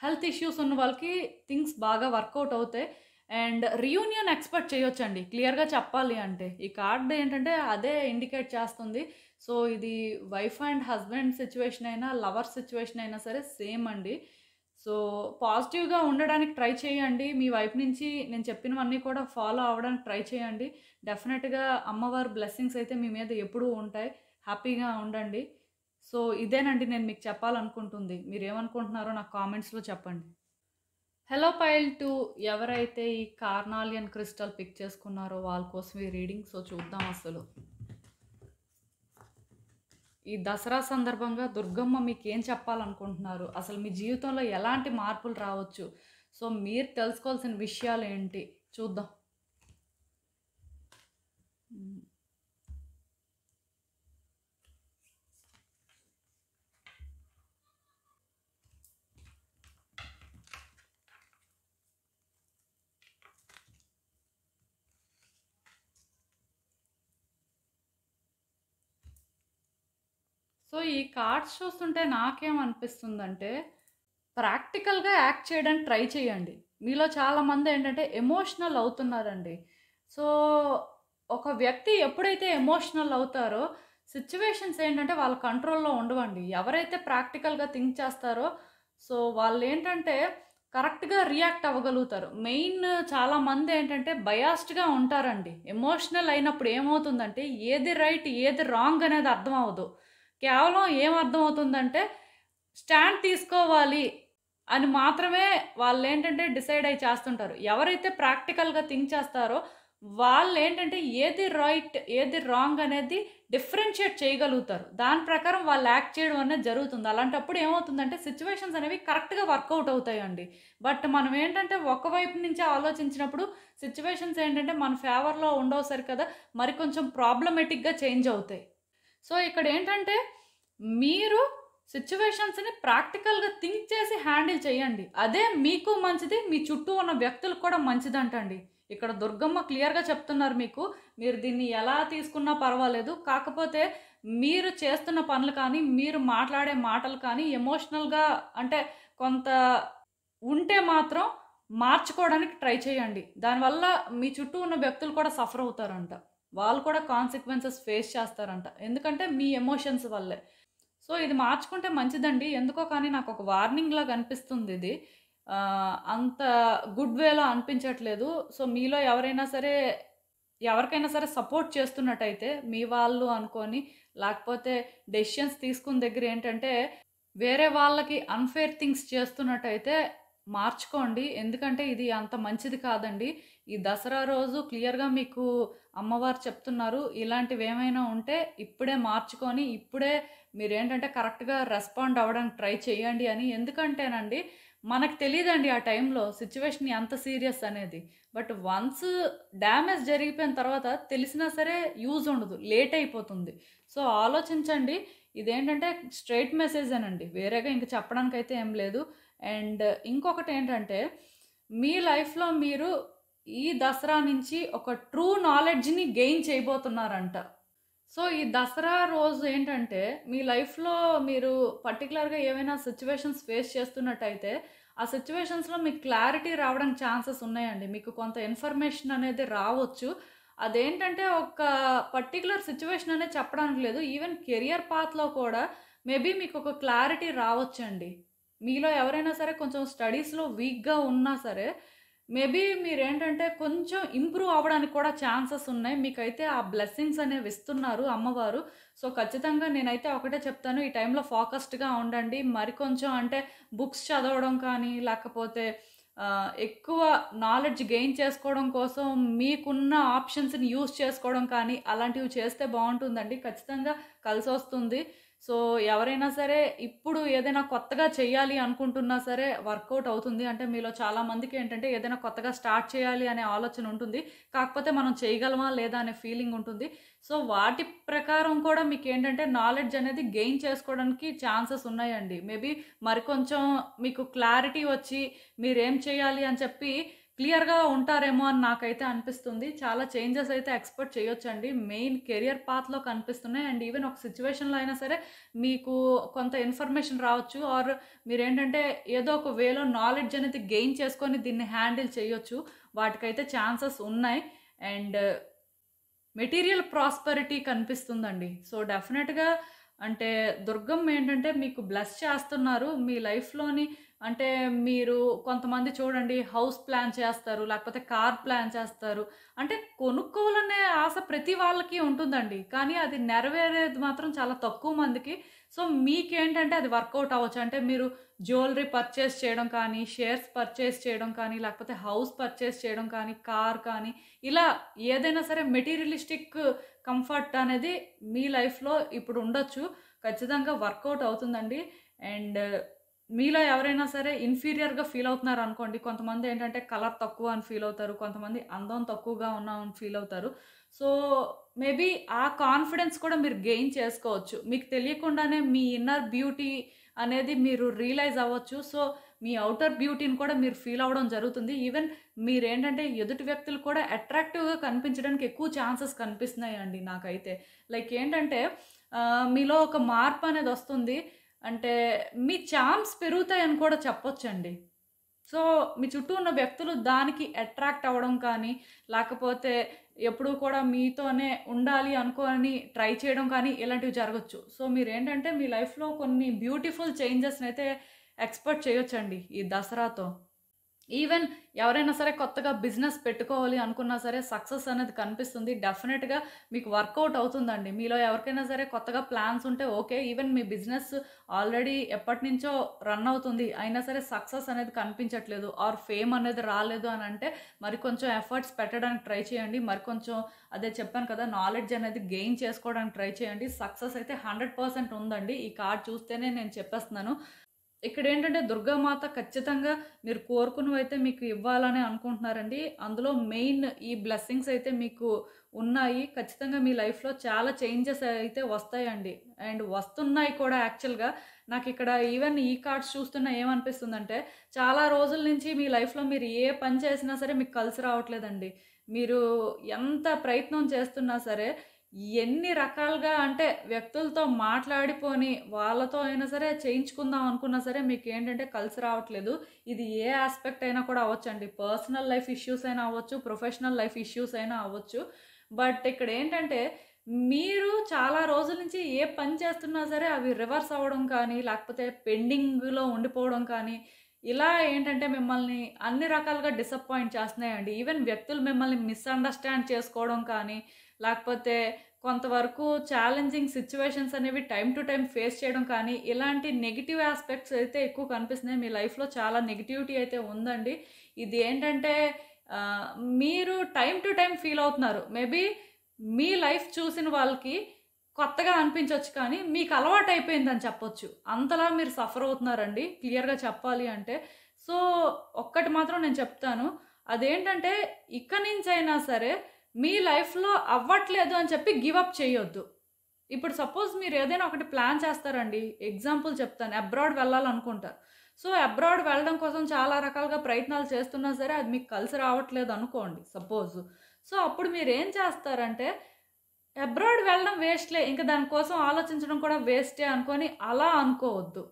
health issues ఉన్న వాళ్ళకి థింగ్స్ బాగా వర్కౌట్ అవుతాయి. అండ్ రియూనియన్ ఎక్స్‌పెక్ట్ చేయొచ్చండి క్లియర్‌గా చెప్పాలి అంటే. ఈ కార్డ్ ఏంటంటే అదే ఇండికేట్ చేస్తుంది. సో, ఇది వైఫ్ అండ్ హస్బెండ్ సిట్యుయేషన్ అయినా, లవర్ సిట్యుయేషన్ అయినా సరే సేమ్ అండి. సో, పాజిటివ్‌గా ఉండడానికి ట్రై చేయండి. మీ వైపు నుంచి నేను చెప్పినవన్నీ కూడా ఫాలో అవ్వడానికి ట్రై చేయండి. డెఫినెట్‌గా అమ్మవారి బ్లెస్సింగ్స్ అయితే మీ మీద ఎప్పుడూ ఉంటాయి. హ్యాపీగా ఉండండి. సో, ఇదేనండి నేను మీకు చెప్పాలనుకుంటుంది. మీరేమనుకుంటున్నారో నాకు కామెంట్స్‌లో చెప్పండి. హలో పైల్ 2 ఎవరైతే ఈ కార్నాలియన్ క్రిస్టల్ పిక్ చేసుకున్నారో వాళ్ళ కోసం ఈ రీడింగ్. సో, చూద్దాం అసలు. ఈ దసరా సందర్భంగా దుర్గమ్మ మీకేం చెప్పాలనుకుంటున్నారు? అసలు మీ జీవితంలో ఎలాంటి మార్పులు రావచ్చు? సో, మీరు తెలుసుకోవాల్సిన విషయాలేంటి? చూద్దాం. హ్మ్. సో, ఈ కార్డ్స్ చూస్తుంటే నాకేమనిపిస్తుందంటే, ప్రాక్టికల్‌గా యాక్ట్ చేయడానికి ట్రై చేయండి. మీలో చాలామందేంటంటే ఎమోషనల్ అవుతున్నారండి. సో, ఒక వ్యక్తి ఎప్పుడైతే ఎమోషనల్ అవుతారో, సిట్యుయేషన్స్ ఏంటంటే వాళ్ళ కంట్రోల్‌లో ఉండవండి. ఎవరైతే ప్రాక్టికల్‌గా థింక్ చేస్తారో, సో, వాళ్ళేంటంటే కరెక్ట్‌గా రియాక్ట్ అవ్వగలుగుతారు. మెయిన్ చాలామందేంటంటే బయాస్డ్‌గా ఉంటారండి. ఎమోషనల్ అయినప్పుడు ఏమవుతుందంటే, ఏది రైట్, ఏది రాంగ్ అనేది అర్థం అవ్వదు. కేవలం ఏం అర్థమవుతుందంటే, స్టాండ్ తీసుకోవాలి అని మాత్రమే వాళ్ళేంటంటే డిసైడ్ అయ్యి చేస్తుంటారు. ఎవరైతే ప్రాక్టికల్‌గా థింక్ చేస్తారో వాళ్ళేంటంటే ఏది రైట్, ఏది రాంగ్ అనేది డిఫరెన్షియేట్ చేయగలుగుతారు. దాని ప్రకారం వాళ్ళు యాక్ట్ చేయడం అనేది జరుగుతుంది. అలాంటప్పుడు ఏమవుతుందంటే సిట్యుయేషన్స్ అనేవి కరెక్ట్‌గా వర్కౌట్ అవుతాయండి. బట్ మనం ఏంటంటే ఒక వైపు నుంచే ఆలోచించినప్పుడు సిట్యుయేషన్స్ ఏంటంటే మన ఫేవర్‌లో ఉండవు సరికదా మరి కొంచెం ప్రాబ్లమాటిక్‌గా చేంజ్ అవుతాయి. సో, ఇక్కడేంటంటే మీరు సిట్యుయేషన్స్‌ని ప్రాక్టికల్‌గా థింక్ చేసి హ్యాండిల్ చేయండి. అదే మీకు మంచిది. మీ చుట్టూ ఉన్న వ్యక్తులకు కూడా మంచిదంటండి. ఇక్కడ దుర్గమ్మ క్లియర్‌గా చెప్తున్నారు మీకు. మీరు దీన్ని ఎలా తీసుకున్నా పర్వాలేదు. కాకపోతే మీరు చేస్తున్న పనులు కానీ, మీరు మాట్లాడే మాటలు కానీ ఎమోషనల్‌గా అంటే కొంత ఉంటే మాత్రం మార్చుకోవడానికి ట్రై చేయండి. దానివల్ల మీ చుట్టూ ఉన్న వ్యక్తులు కూడా సఫర్ అవుతారంట. వాళ్ళు కూడా కాన్సిక్వెన్సెస్ ఫేస్ చేస్తారంట. ఎందుకంటే మీ ఎమోషన్స్ వల్లే. సో, ఇది మార్చుకుంటే మంచిదండి. ఎందుకో కానీ నాకొక వార్నింగ్‌లాగా అనిపిస్తుందిది. అంత గుడ్ వేలో అనిపించట్లేదు. సో, మీలో ఎవరికైనా సరే సపోర్ట్ చేస్తున్నట్టయితే, మీ వాళ్ళు అనుకోని, లేకపోతే డెసిషన్స్ తీసుకున్న దగ్గర ఏంటంటే, వేరే వాళ్ళకి అన్‌ఫెయిర్ థింగ్స్ చేస్తున్నట్టయితే మార్చుకోండి. ఎందుకంటే, ఇది అంత మంచిది కాదండి. ఈ దసరా రోజు క్లియర్‌గా మీకు అమ్మవారు చెప్తున్నారు. ఇలాంటివేమైనా ఉంటే ఇప్పుడే మార్చుకొని, ఇప్పుడే మీరేంటంటే కరెక్ట్‌గా రెస్పాండ్ అవ్వడానికి ట్రై చేయండి అని. ఎందుకంటేనండి, మనకు తెలీదండి ఆ టైంలో సిట్యుయేషన్ ఎంత సీరియస్ అనేది. బట్ వన్స్ డ్యామేజ్ జరిగిపోయిన తర్వాత తెలిసినా సరే యూజ్ ఉండదు. లేట్ అయిపోతుంది. సో, ఆలోచించండి. ఇదేంటంటే స్ట్రెయిట్ మెసేజేనండి. వేరేగా ఇంక చెప్పడానికైతే ఏం లేదు. అండ్ ఇంకొకటేంటంటే, మీ లైఫ్‌లో మీరు ఈ దసరా నుంచి ఒక ట్రూ నాలెడ్జ్‌ని గెయిన్ చేయబోతున్నారంట. సో, ఈ దసరా రోజు ఏంటంటే, మీ లైఫ్‌లో మీరు పర్టిక్యులర్‌గా ఏవైనా సిట్యుయేషన్స్ ఫేస్ చేస్తున్నట్టయితే, ఆ సిట్యుయేషన్స్‌లో మీకు క్లారిటీ రావడానికి ఛాన్సెస్ ఉన్నాయండి. మీకు కొంత ఇన్ఫర్మేషన్ అనేది రావచ్చు. అదేంటంటే, ఒక పర్టిక్యులర్ సిట్యుయేషన్ అనేది చెప్పడానికి లేదు. ఈవెన్ కెరియర్ పాత్‌లో కూడా మేబీ మీకొక క్లారిటీ రావచ్చండి. మీలో ఎవరైనా సరే కొంచెం స్టడీస్‌లో వీక్‌గా ఉన్నా సరే, మేబీ మీరేంటంటే కొంచెం ఇంప్రూవ్ అవ్వడానికి కూడా ఛాన్సెస్ ఉన్నాయి. మీకైతే ఆ బ్లెస్సింగ్స్ అనేవి ఇస్తున్నారు అమ్మవారు. సో, ఖచ్చితంగా నేనైతే ఒకటే చెప్తాను. ఈ టైంలో ఫోకస్డ్‌గా ఉండండి. మరి కొంచెం అంటే బుక్స్ చదవడం కానీ, లేకపోతే ఎక్కువ నాలెడ్జ్ గెయిన్ చేసుకోవడం కోసం మీకున్న ఆప్షన్స్‌ని యూజ్ చేసుకోవడం కానీ, అలాంటివి చేస్తే బావుంటుందండి. ఖచ్చితంగా కలిసొస్తుంది. సో, ఎవరైనా సరే ఇప్పుడు ఏదైనా కొత్తగా చెయ్యాలి అనుకుంటున్నా సరే వర్కౌట్ అవుతుంది. అంటే మీలో చాలా మందికేంటంటే ఏదైనా కొత్తగా స్టార్ట్ చేయాలి అనే ఆలోచన ఉంటుంది. కాకపోతే మనం చేయగలమా లేదా అనే ఫీలింగ్ ఉంటుంది. సో, వాటి ప్రకారం కూడా మీకేంటంటే నాలెడ్జ్ అనేది గెయిన్ చేసుకోవడానికి ఛాన్సెస్ ఉన్నాయండి. మేబీ మరికొంచెం మీకు క్లారిటీ వచ్చి మీరేం చేయాలి అని చెప్పి క్లియర్‌గా ఉంటారేమో అని నాకైతే అనిపిస్తుంది. చాలా చేంజెస్ అయితే ఎక్స్‌పెక్ట్ చేయొచ్చండి. మెయిన్ కెరియర్ పాత్‌లో కనిపిస్తున్నాయి. అండ్ ఈవెన్ ఒక సిట్యుయేషన్‌లో అయినా సరే మీకు కొంత ఇన్ఫర్మేషన్ రావచ్చు. ఆర్ మీరేంటంటే ఏదో ఒక వేలో నాలెడ్జ్ అనేది గెయిన్ చేసుకొని దీన్ని హ్యాండిల్ చేయొచ్చు. వాటికైతే ఛాన్సెస్ ఉన్నాయి. అండ్ మెటీరియల్ ప్రాస్పెరిటీ కనిపిస్తుందండి. సో, డెఫినెట్‌గా అంటే దుర్గమ్మ ఏంటంటే మీకు బ్లెస్ చేస్తున్నారు. మీ లైఫ్‌లోని అంటే మీరు కొంతమంది చూడండి హౌస్ ప్లాన్ చేస్తారు. లేకపోతే కార్ ప్లాన్ చేస్తారు. అంటే కొనుక్కోవాలనే ఆశ ప్రతి వాళ్ళకి ఉంటుందండి. కానీ అది నెరవేరేది మాత్రం చాలా తక్కువ మందికి. సో, మీకేంటంటే అది వర్కౌట్ అవ్వచ్చు. అంటే మీరు జ్యువెలరీ పర్చేస్ చేయడం కానీ, షేర్స్ పర్చేస్ చేయడం కానీ, లేకపోతే హౌస్ పర్చేస్ చేయడం కానీ, కార్ కానీ ఇలా ఏదైనా సరే మెటీరియలిస్టిక్ కంఫర్ట్ అనేది మీ లైఫ్‌లో ఇప్పుడు ఉండొచ్చు. ఖచ్చితంగా వర్కౌట్ అవుతుందండి. అండ్ మీలో ఎవరైనా సరే ఇన్ఫీరియర్‌గా ఫీల్ అవుతున్నారనుకోండి. కొంతమంది ఏంటంటే కలర్ తక్కువ అని ఫీల్ అవుతారు. కొంతమంది అందం తక్కువగా ఉన్నామని ఫీల్ అవుతారు. సో, మేబీ ఆ కాన్ఫిడెన్స్ కూడా మీరు గెయిన్ చేసుకోవచ్చు. మీకు తెలియకుండానే మీ ఇన్నర్ బ్యూటీ అనేది మీరు రియలైజ్ అవ్వచ్చు. సో, మీ ఔటర్ బ్యూటీని కూడా మీరు ఫీల్ అవ్వడం జరుగుతుంది. ఈవెన్ మీరేంటంటే ఎదుటి వ్యక్తులు కూడా అట్రాక్టివ్‌గా కనిపించడానికి ఎక్కువ ఛాన్సెస్ కనిపిస్తున్నాయండి నాకైతే. లైక్ ఏంటంటే మీలో ఒక మార్పు అనేది వస్తుంది. అంటే మీ చార్మ్స్ పెరుగుతాయని కూడా చెప్పొచ్చండి. సో, మీ చుట్టూ ఉన్న వ్యక్తులు దానికి అట్రాక్ట్ అవ్వడం కానీ, లేకపోతే ఎప్పుడూ కూడా మీతోనే ఉండాలి అనుకోని ట్రై చేయడం కానీ ఇలాంటివి జరగొచ్చు. సో, మీరేంటంటే మీ లైఫ్‌లో కొన్ని బ్యూటిఫుల్ చేంజెస్‌నైతే ఎక్స్‌పెక్ట్ చేయొచ్చండి ఈ దసరాతో. ఈవెన్ ఎవరైనా సరే కొత్తగా బిజినెస్ పెట్టుకోవాలి అనుకున్నా సరే సక్సెస్ అనేది కనిపిస్తుంది. డెఫినిట్‌గా మీకు వర్కౌట్ అవుతుందండి. మీలో ఎవరికైనా సరే కొత్తగా ప్లాన్స్ ఉంటే ఓకే. ఈవెన్ మీ బిజినెస్ ఆల్రెడీ ఎప్పటినుంచో రన్ అవుతుంది. అయినా సరే సక్సెస్ అనేది కనిపించట్లేదు ఆర్ ఫేమ్ అనేది రాలేదు అని అంటే మరి కొంచెం ఎఫర్ట్స్ పెట్టడానికి ట్రై చేయండి. మరి కొంచెం అదే చెప్పాను కదా! నాలెడ్జ్ అనేది గెయిన్ చేసుకోవడానికి ట్రై చేయండి. సక్సెస్ అయితే 100% ఉందండి. ఈ కార్డ్ చూస్తేనే నేను చెప్పేస్తున్నాను. ఇక్కడేంటంటే దుర్గామాత ఖచ్చితంగా మీరు కోరుకున్నవైతే మీకు ఇవ్వాలని అనుకుంటున్నారండి. అందులో మెయిన్ ఈ బ్లెస్సింగ్స్ అయితే మీకు ఉన్నాయి. ఖచ్చితంగా మీ లైఫ్‌లో చాలా చేంజెస్ అయితే వస్తాయండి. అండ్ వస్తున్నాయి కూడా యాక్చువల్‌గా. నాకిక్కడ ఈవెన్ ఈ కార్డ్స్ చూస్తున్నా ఏమనిపిస్తుందంటే, చాలా రోజుల నుంచి మీ లైఫ్‌లో మీరు ఏ పని చేసినా సరే మీకు కలిసి రావట్లేదండి. మీరు ఎంత ప్రయత్నం చేస్తున్నా సరే ఎన్ని రకాలుగా అంటే వ్యక్తులతో మాట్లాడిపోని వాళ్ళతో అయినా సరే చేయించుకుందాం అనుకున్నా సరే మీకేంటంటే కలిసి రావట్లేదు. ఇది ఏ యాస్పెక్ట్ అయినా కూడా అవ్వచ్చండి. పర్సనల్ లైఫ్ ఇష్యూస్ అయినా అవ్వచ్చు, ప్రొఫెషనల్ లైఫ్ ఇష్యూస్ అయినా అవ్వచ్చు. బట్ ఇక్కడేంటంటే మీరు చాలా రోజుల నుంచి ఏ పని చేస్తున్నా సరే అవి రివర్స్ అవ్వడం కానీ, లేకపోతే పెండింగ్‌లో ఉండిపోవడం కానీ, ఇలా ఏంటంటే మిమ్మల్ని అన్ని రకాలుగా డిసప్పాయింట్ చేస్తున్నాయండి. ఈవెన్ వ్యక్తులు మిమ్మల్ని మిస్‌అండర్‌స్టాండ్ చేసుకోవడం కానీ, లేకపోతే కొంతవరకు ఛాలెంజింగ్ సిట్యుయేషన్స్ అనేవి టైమ్ టు టైమ్ ఫేస్ చేయడం కానీ, ఇలాంటి నెగెటివ్ యాస్పెక్ట్స్ అయితే ఎక్కువ కనిపిస్తున్నాయి. మీ లైఫ్‌లో చాలా నెగటివిటీ అయితే ఉందండి. ఇది ఏంటంటే ఆహ్, మీరు టైమ్ టు టైమ్ ఫీల్ అవుతున్నారు. మేబీ మీ లైఫ్ చూసిన వాళ్ళకి కొత్తగా అనిపించొచ్చు కానీ, మీకు అలవాటయిపోయిందని చెప్పొచ్చు. అంతలా మీరు సఫర్ అవుతున్నారండి క్లియర్‌గా చెప్పాలి అంటే. సో, ఒక్కటి మాత్రం నేను చెప్తాను. అదేంటంటే ఇక నుంచైనా సరే మీ లైఫ్‌లో అవ్వట్లేదు అని చెప్పి గివ్ అప్ చేయొద్దు. ఇప్పుడు సపోజ్ మీరు ఏదైనా ఒకటి ప్లాన్ చేస్తారండి. ఎగ్జాంపుల్ చెప్తాను. అబ్రాడ్ వెళ్ళాలనుకుంటారు. సో, అబ్రాడ్ వెళ్ళడం కోసం చాలా రకాలుగా ప్రయత్నాలు చేస్తున్నా సరే అది మీకు కలిసి రావట్లేదు అనుకోండి సపోజ్. సో, అప్పుడు మీరేం చేస్తారంటే అబ్రాడ్ వెళ్ళడం వేస్ట్‌లే. ఇంక దాని కోసం ఆలోచించడం కూడా వేస్టే అనుకోని అలా అనుకోవద్దు.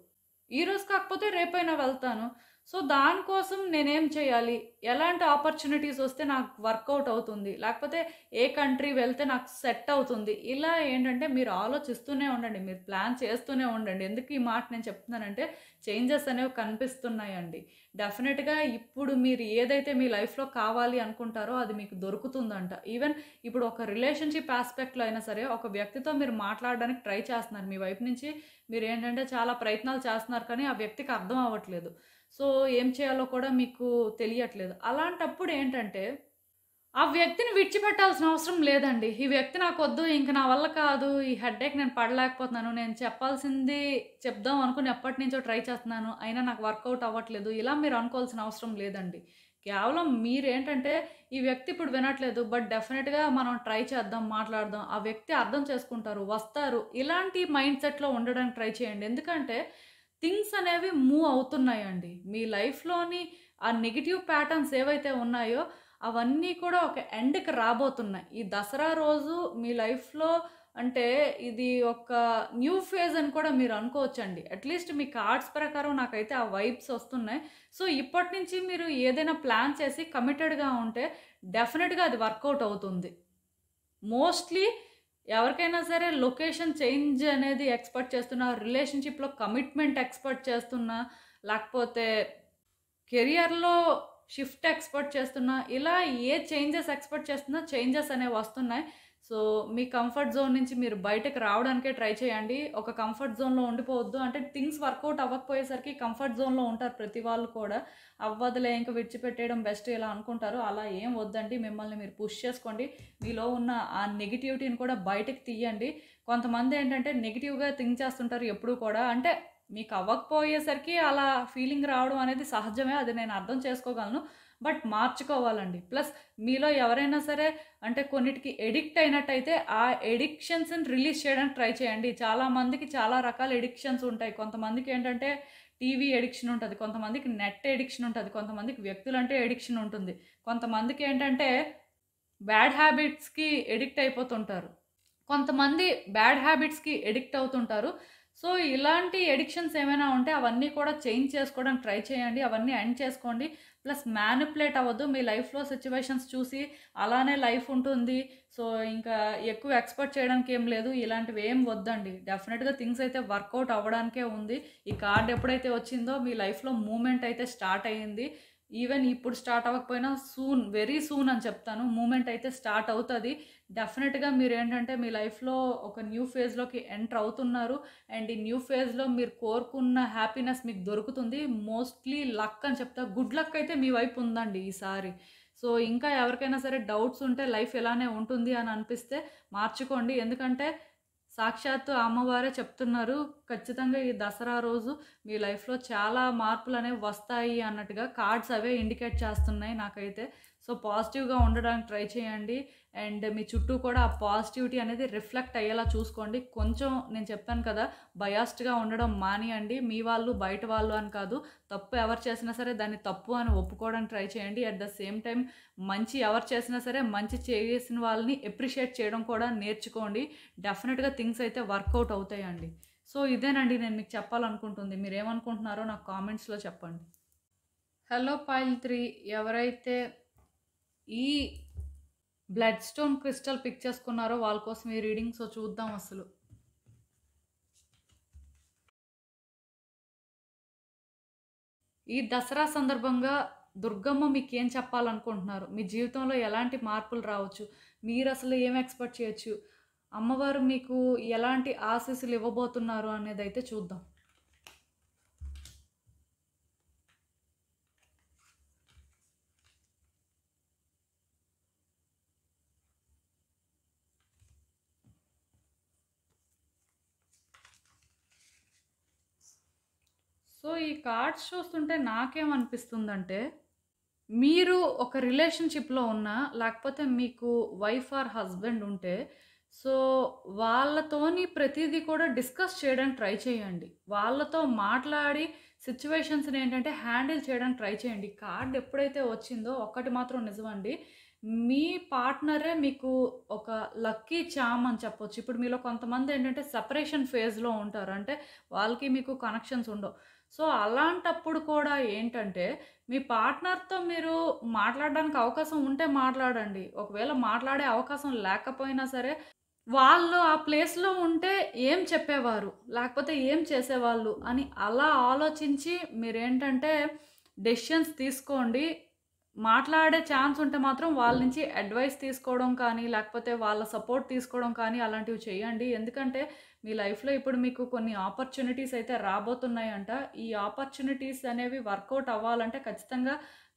ఈరోజు కాకపోతే రేపైనా వెళ్తాను. సో, దానికోసం నేనేం చేయాలి? ఎలాంటి ఆపర్చునిటీస్ వస్తే నాకు వర్కౌట్ అవుతుంది? లేకపోతే ఏ కంట్రీ వెళ్తే నాకు సెట్ అవుతుంది? ఇలా ఏంటంటే మీరు ఆలోచిస్తూనే ఉండండి. మీరు ప్లాన్ చేస్తూనే ఉండండి. ఎందుకు ఈ మాట నేను చెప్తున్నానంటే చేంజెస్ అనేవి కనిపిస్తున్నాయండి. డెఫినిట్‌గా ఇప్పుడు మీరు ఏదైతే మీ లైఫ్‌లో కావాలి అనుకుంటారో అది మీకు దొరుకుతుందంట. ఈవెన్ ఇప్పుడు ఒక రిలేషన్‌షిప్ యాస్పెక్ట్‌లో అయినా సరే ఒక వ్యక్తితో మీరు మాట్లాడడానికి ట్రై చేస్తున్నారు. మీ వైపు నుంచి మీరేంటంటే చాలా ప్రయత్నాలు చేస్తున్నారు కానీ ఆ వ్యక్తికి అర్థం అవ్వట్లేదు. సో, ఏం చేయాలో కూడా మీకు తెలియట్లేదు. అలాంటప్పుడు ఏంటంటే ఆ వ్యక్తిని విడిచిపెట్టాల్సిన అవసరం లేదండి. ఈ వ్యక్తి నాకొద్దు, ఇంక నా వల్ల కాదు, ఈ హెడ్‌ఏక్ నేను పడలేకపోతున్నాను, నేను చెప్పాల్సింది చెప్దాం అనుకుని ఎప్పటినుంచో ట్రై చేస్తున్నాను, అయినా నాకు వర్కౌట్ అవ్వట్లేదు. ఇలా మీరు అనుకోవాల్సిన అవసరం లేదండి. కేవలం మీరేంటంటే ఈ వ్యక్తి ఇప్పుడు వినట్లేదు. బట్ డెఫినిట్‌గా మనం ట్రై చేద్దాం, మాట్లాడదాం. ఆ వ్యక్తి అర్థం చేసుకుంటారు, వస్తారు. ఇలాంటి మైండ్ సెట్‌లో ఉండడానికి ట్రై చేయండి. ఎందుకంటే థింగ్స్ అనేవి మూవ్ అవుతున్నాయండి. మీ లైఫ్‌లోని ఆ నెగెటివ్ ప్యాటర్న్స్ ఏవైతే ఉన్నాయో అవన్నీ కూడా ఒక ఎండ్‌కి రాబోతున్నాయి. ఈ దసరా రోజు మీ లైఫ్‌లో అంటే ఇది ఒక న్యూ ఫేజ్ అని కూడా మీరు అనుకోవచ్చండి. అట్‌లీస్ట్ మీ కార్డ్స్ ప్రకారం నాకైతే ఆ వైబ్స్ వస్తున్నాయి. సో, ఇప్పటి నుంచి మీరు ఏదైనా ప్లాన్ చేసి కమిటెడ్‌గా ఉంటే డెఫినిట్‌గా అది వర్కౌట్ అవుతుంది. మోస్ట్‌లీ ఎవరికైనా సరే లొకేషన్ చేంజ్ అనేది ఎక్స్‌పెక్ట్ చేస్తున్నా, రిలేషన్‌షిప్‌లో కమిట్మెంట్ ఎక్స్‌పెక్ట్ చేస్తున్నా, లేకపోతే కెరియర్‌లో షిఫ్ట్ ఎక్స్‌పెక్ట్ చేస్తున్నా, ఇలా ఏ చేంజెస్ ఎక్స్‌పెక్ట్ చేస్తున్నా చేంజెస్ అనేవి వస్తున్నాయి. సో, మీ కంఫర్ట్ జోన్ నుంచి మీరు బయటకి రావడానికే ట్రై చేయండి. ఒక కంఫర్ట్ జోన్‌లో ఉండిపోవద్దు. అంటే థింగ్స్ వర్కౌట్ అవ్వకపోయేసరికి కంఫర్ట్ జోన్‌లో ఉంటారు ప్రతి వాళ్ళు కూడా. అవ్వదులే ఇంక విడిచిపెట్టేయడం బెస్ట్ ఇలా అనుకుంటారు. అలా ఏం వద్దండి. మిమ్మల్ని మీరు పుష్ చేసుకోండి. మీలో ఉన్న ఆ నెగటివిటీని కూడా బయటకి తీయండి. కొంతమందేంటంటే నెగెటివ్‌గా థింక్ చేస్తుంటారు ఎప్పుడూ కూడా. అంటే మీకు అవ్వకపోయేసరికి అలా ఫీలింగ్ రావడం అనేది సహజమే. అది నేను అర్థం చేసుకోగలను. బట్ మార్చుకోవాలండి. ప్లస్ మీలో ఎవరైనా సరే అంటే కొన్నిటికి ఎడిక్ట్ అయినట్టయితే ఆ ఎడిక్షన్స్‌ని రిలీజ్ చేయడానికి ట్రై చేయండి. చాలా మందికి చాలా రకాల ఎడిక్షన్స్ ఉంటాయి. కొంతమందికి ఏంటంటే టీవీ ఎడిక్షన్ ఉంటది. కొంతమందికి నెట్ ఎడిక్షన్ ఉంటది. కొంతమందికి వ్యక్తులంటే ఎడిక్షన్ ఉంటుంది. కొంతమందికి ఏంటంటే బ్యాడ్ హ్యాబిట్స్‌కి ఎడిక్ట్ అయిపోతుంటారు. కొంతమంది బ్యాడ్ హ్యాబిట్స్‌కి ఎడిక్ట్ అవుతుంటారు. సో, ఇలాంటి ఎడిక్షన్స్ ఏమైనా ఉంటే అవన్నీ కూడా చేంజ్ చేసుకోవడానికి ట్రై చేయండి. అవన్నీ ఎండ్ చేసుకోండి. ప్లస్ మ్యానిపులేట్ అవ్వద్దు. మీ లైఫ్‌లో సిట్యుయేషన్స్ చూసి అలానే లైఫ్ ఉంటుంది. సో, ఇంకా ఎక్కువ ఎక్స్‌పెక్ట్ చేయడానికి ఏం లేదు. ఇలాంటివి ఏం వద్దండి. డెఫినిట్‌గా థింగ్స్ అయితే వర్కౌట్ అవ్వడానికే ఉంది. ఈ కార్డ్ ఎప్పుడైతే వచ్చిందో మీ లైఫ్‌లో మూవ్‌మెంట్ అయితే స్టార్ట్ అయ్యింది. ఈవెన్ ఇప్పుడు స్టార్ట్ అవ్వకపోయినా సూన్, వెరీ సూన్ అని చెప్తాను. మూవ్‌మెంట్ అయితే స్టార్ట్ అవుతది. డెఫినిట్‌గా మీరేంటంటే మీ లైఫ్‌లో ఒక న్యూ ఫేజ్‌లోకి ఎంటర్ అవుతున్నారు. అండ్ ఈ న్యూ ఫేజ్‌లో మీరు కోరుకున్న హ్యాపీనెస్ మీకు దొరుకుతుంది. మోస్ట్‌లీ లక్ అని చెప్తా. గుడ్ లక్ అయితే మీ వైపు ఉందండి ఈసారి. సో, ఇంకా ఎవరికైనా సరే డౌట్స్ ఉంటే లైఫ్ ఇలానే ఉంటుంది అని అనిపిస్తే మార్చుకోండి. ఎందుకంటే సాక్షాత్తు అమ్మవారే చెప్తున్నారు. ఖచ్చితంగా ఈ దసరా రోజు మీ లైఫ్‌లో చాలా మార్పులనేవి వస్తాయి అన్నట్టుగా కార్డ్స్ అవే ఇండికేట్ చేస్తున్నాయి నాకైతే. సో, పాజిటివ్‌గా ఉండడానికి ట్రై చేయండి. అండ్ మీ చుట్టూ కూడా ఆ పాజిటివిటీ అనేది రిఫ్లెక్ట్ అయ్యేలా చూసుకోండి. కొంచెం నేను చెప్పాను కదా! బయాస్డ్‌గా ఉండడం మానేయండి. మీ వాళ్ళు, బయట వాళ్ళు అని కాదు. తప్పు ఎవరు చేసినా సరే దాన్ని తప్పు అని ఒప్పుకోవడానికి ట్రై చేయండి. అట్ ద సేమ్ టైమ్ మంచి ఎవరు చేసినా సరే మంచి చేసిన వాళ్ళని అప్రిషియేట్ చేయడం కూడా నేర్చుకోండి. డెఫినిట్‌గా థింగ్స్ అయితే వర్కౌట్ అవుతాయండి. సో, ఇదేనండి నేను మీకు చెప్పాలనుకుంటుంది. మీరేమనుకుంటున్నారో నాకు కామెంట్స్‌లో చెప్పండి. హలో పైల్ 3 ఎవరైతే ఈ బ్లడ్ స్టోన్ క్రిస్టల్ పిక్ చేసుకున్నారో వాళ్ళ కోసం ఈ రీడింగ్. సో, చూద్దాం అసలు. ఈ దసరా సందర్భంగా దుర్గమ్మ మీకేం చెప్పాలనుకుంటున్నారు? మీ జీవితంలో ఎలాంటి మార్పులు రావచ్చు? మీరసలు ఏం ఎక్స్‌పెక్ట్ చేయొచ్చు? అమ్మవారు మీకు ఎలాంటి ఆశీస్సులు ఇవ్వబోతున్నారు అనేదైతే చూద్దాం. సో, ఈ కార్డ్స్ చూస్తుంటే నాకేమనిపిస్తుందంటే, మీరు ఒక రిలేషన్‌షిప్‌లో ఉన్నా, లేకపోతే మీకు వైఫ్ ఆర్ హస్బెండ్ ఉంటే, సో, వాళ్ళతోని ప్రతీదీ కూడా డిస్కస్ చేయడానికి ట్రై చేయండి. వాళ్ళతో మాట్లాడి సిట్యుయేషన్స్‌ని ఏంటంటే హ్యాండిల్ చేయడానికి ట్రై చేయండి. కార్డ్ ఎప్పుడైతే వచ్చిందో ఒక్కటి మాత్రం నిజమండి. మీ పార్ట్నరే మీకు ఒక లక్కీ చార్మ్ అని చెప్పొచ్చు. ఇప్పుడు మీలో కొంతమంది ఏంటంటే సెపరేషన్ ఫేజ్‌లో ఉంటారు. అంటే వాళ్ళకి మీకు కనెక్షన్స్ ఉండవు. సో, అలాంటప్పుడు కూడా ఏంటంటే మీ పార్ట్నర్‌తో మీరు మాట్లాడడానికి అవకాశం ఉంటే మాట్లాడండి. ఒకవేళ మాట్లాడే అవకాశం లేకపోయినా సరే, వాళ్ళు ఆ ప్లేస్‌లో ఉంటే ఏం చెప్పేవారు? లేకపోతే ఏం చేసేవాళ్ళు? అని అలా ఆలోచించి మీరేంటంటే డెసిషన్స్ తీసుకోండి. మాట్లాడే ఛాన్స్ ఉంటే మాత్రం వాళ్ళ నుంచి అడ్వైస్ తీసుకోవడం కానీ, లేకపోతే వాళ్ళ సపోర్ట్ తీసుకోవడం కానీ అలాంటివి చేయండి. ఎందుకంటే మీ లైఫ్‌లో ఇప్పుడు మీకు కొన్ని ఆపర్చునిటీస్ అయితే రాబోతున్నాయంట. ఈ ఆపర్చునిటీస్ అనేవి వర్కౌట్ అవ్వాలంటే ఖచ్చితంగా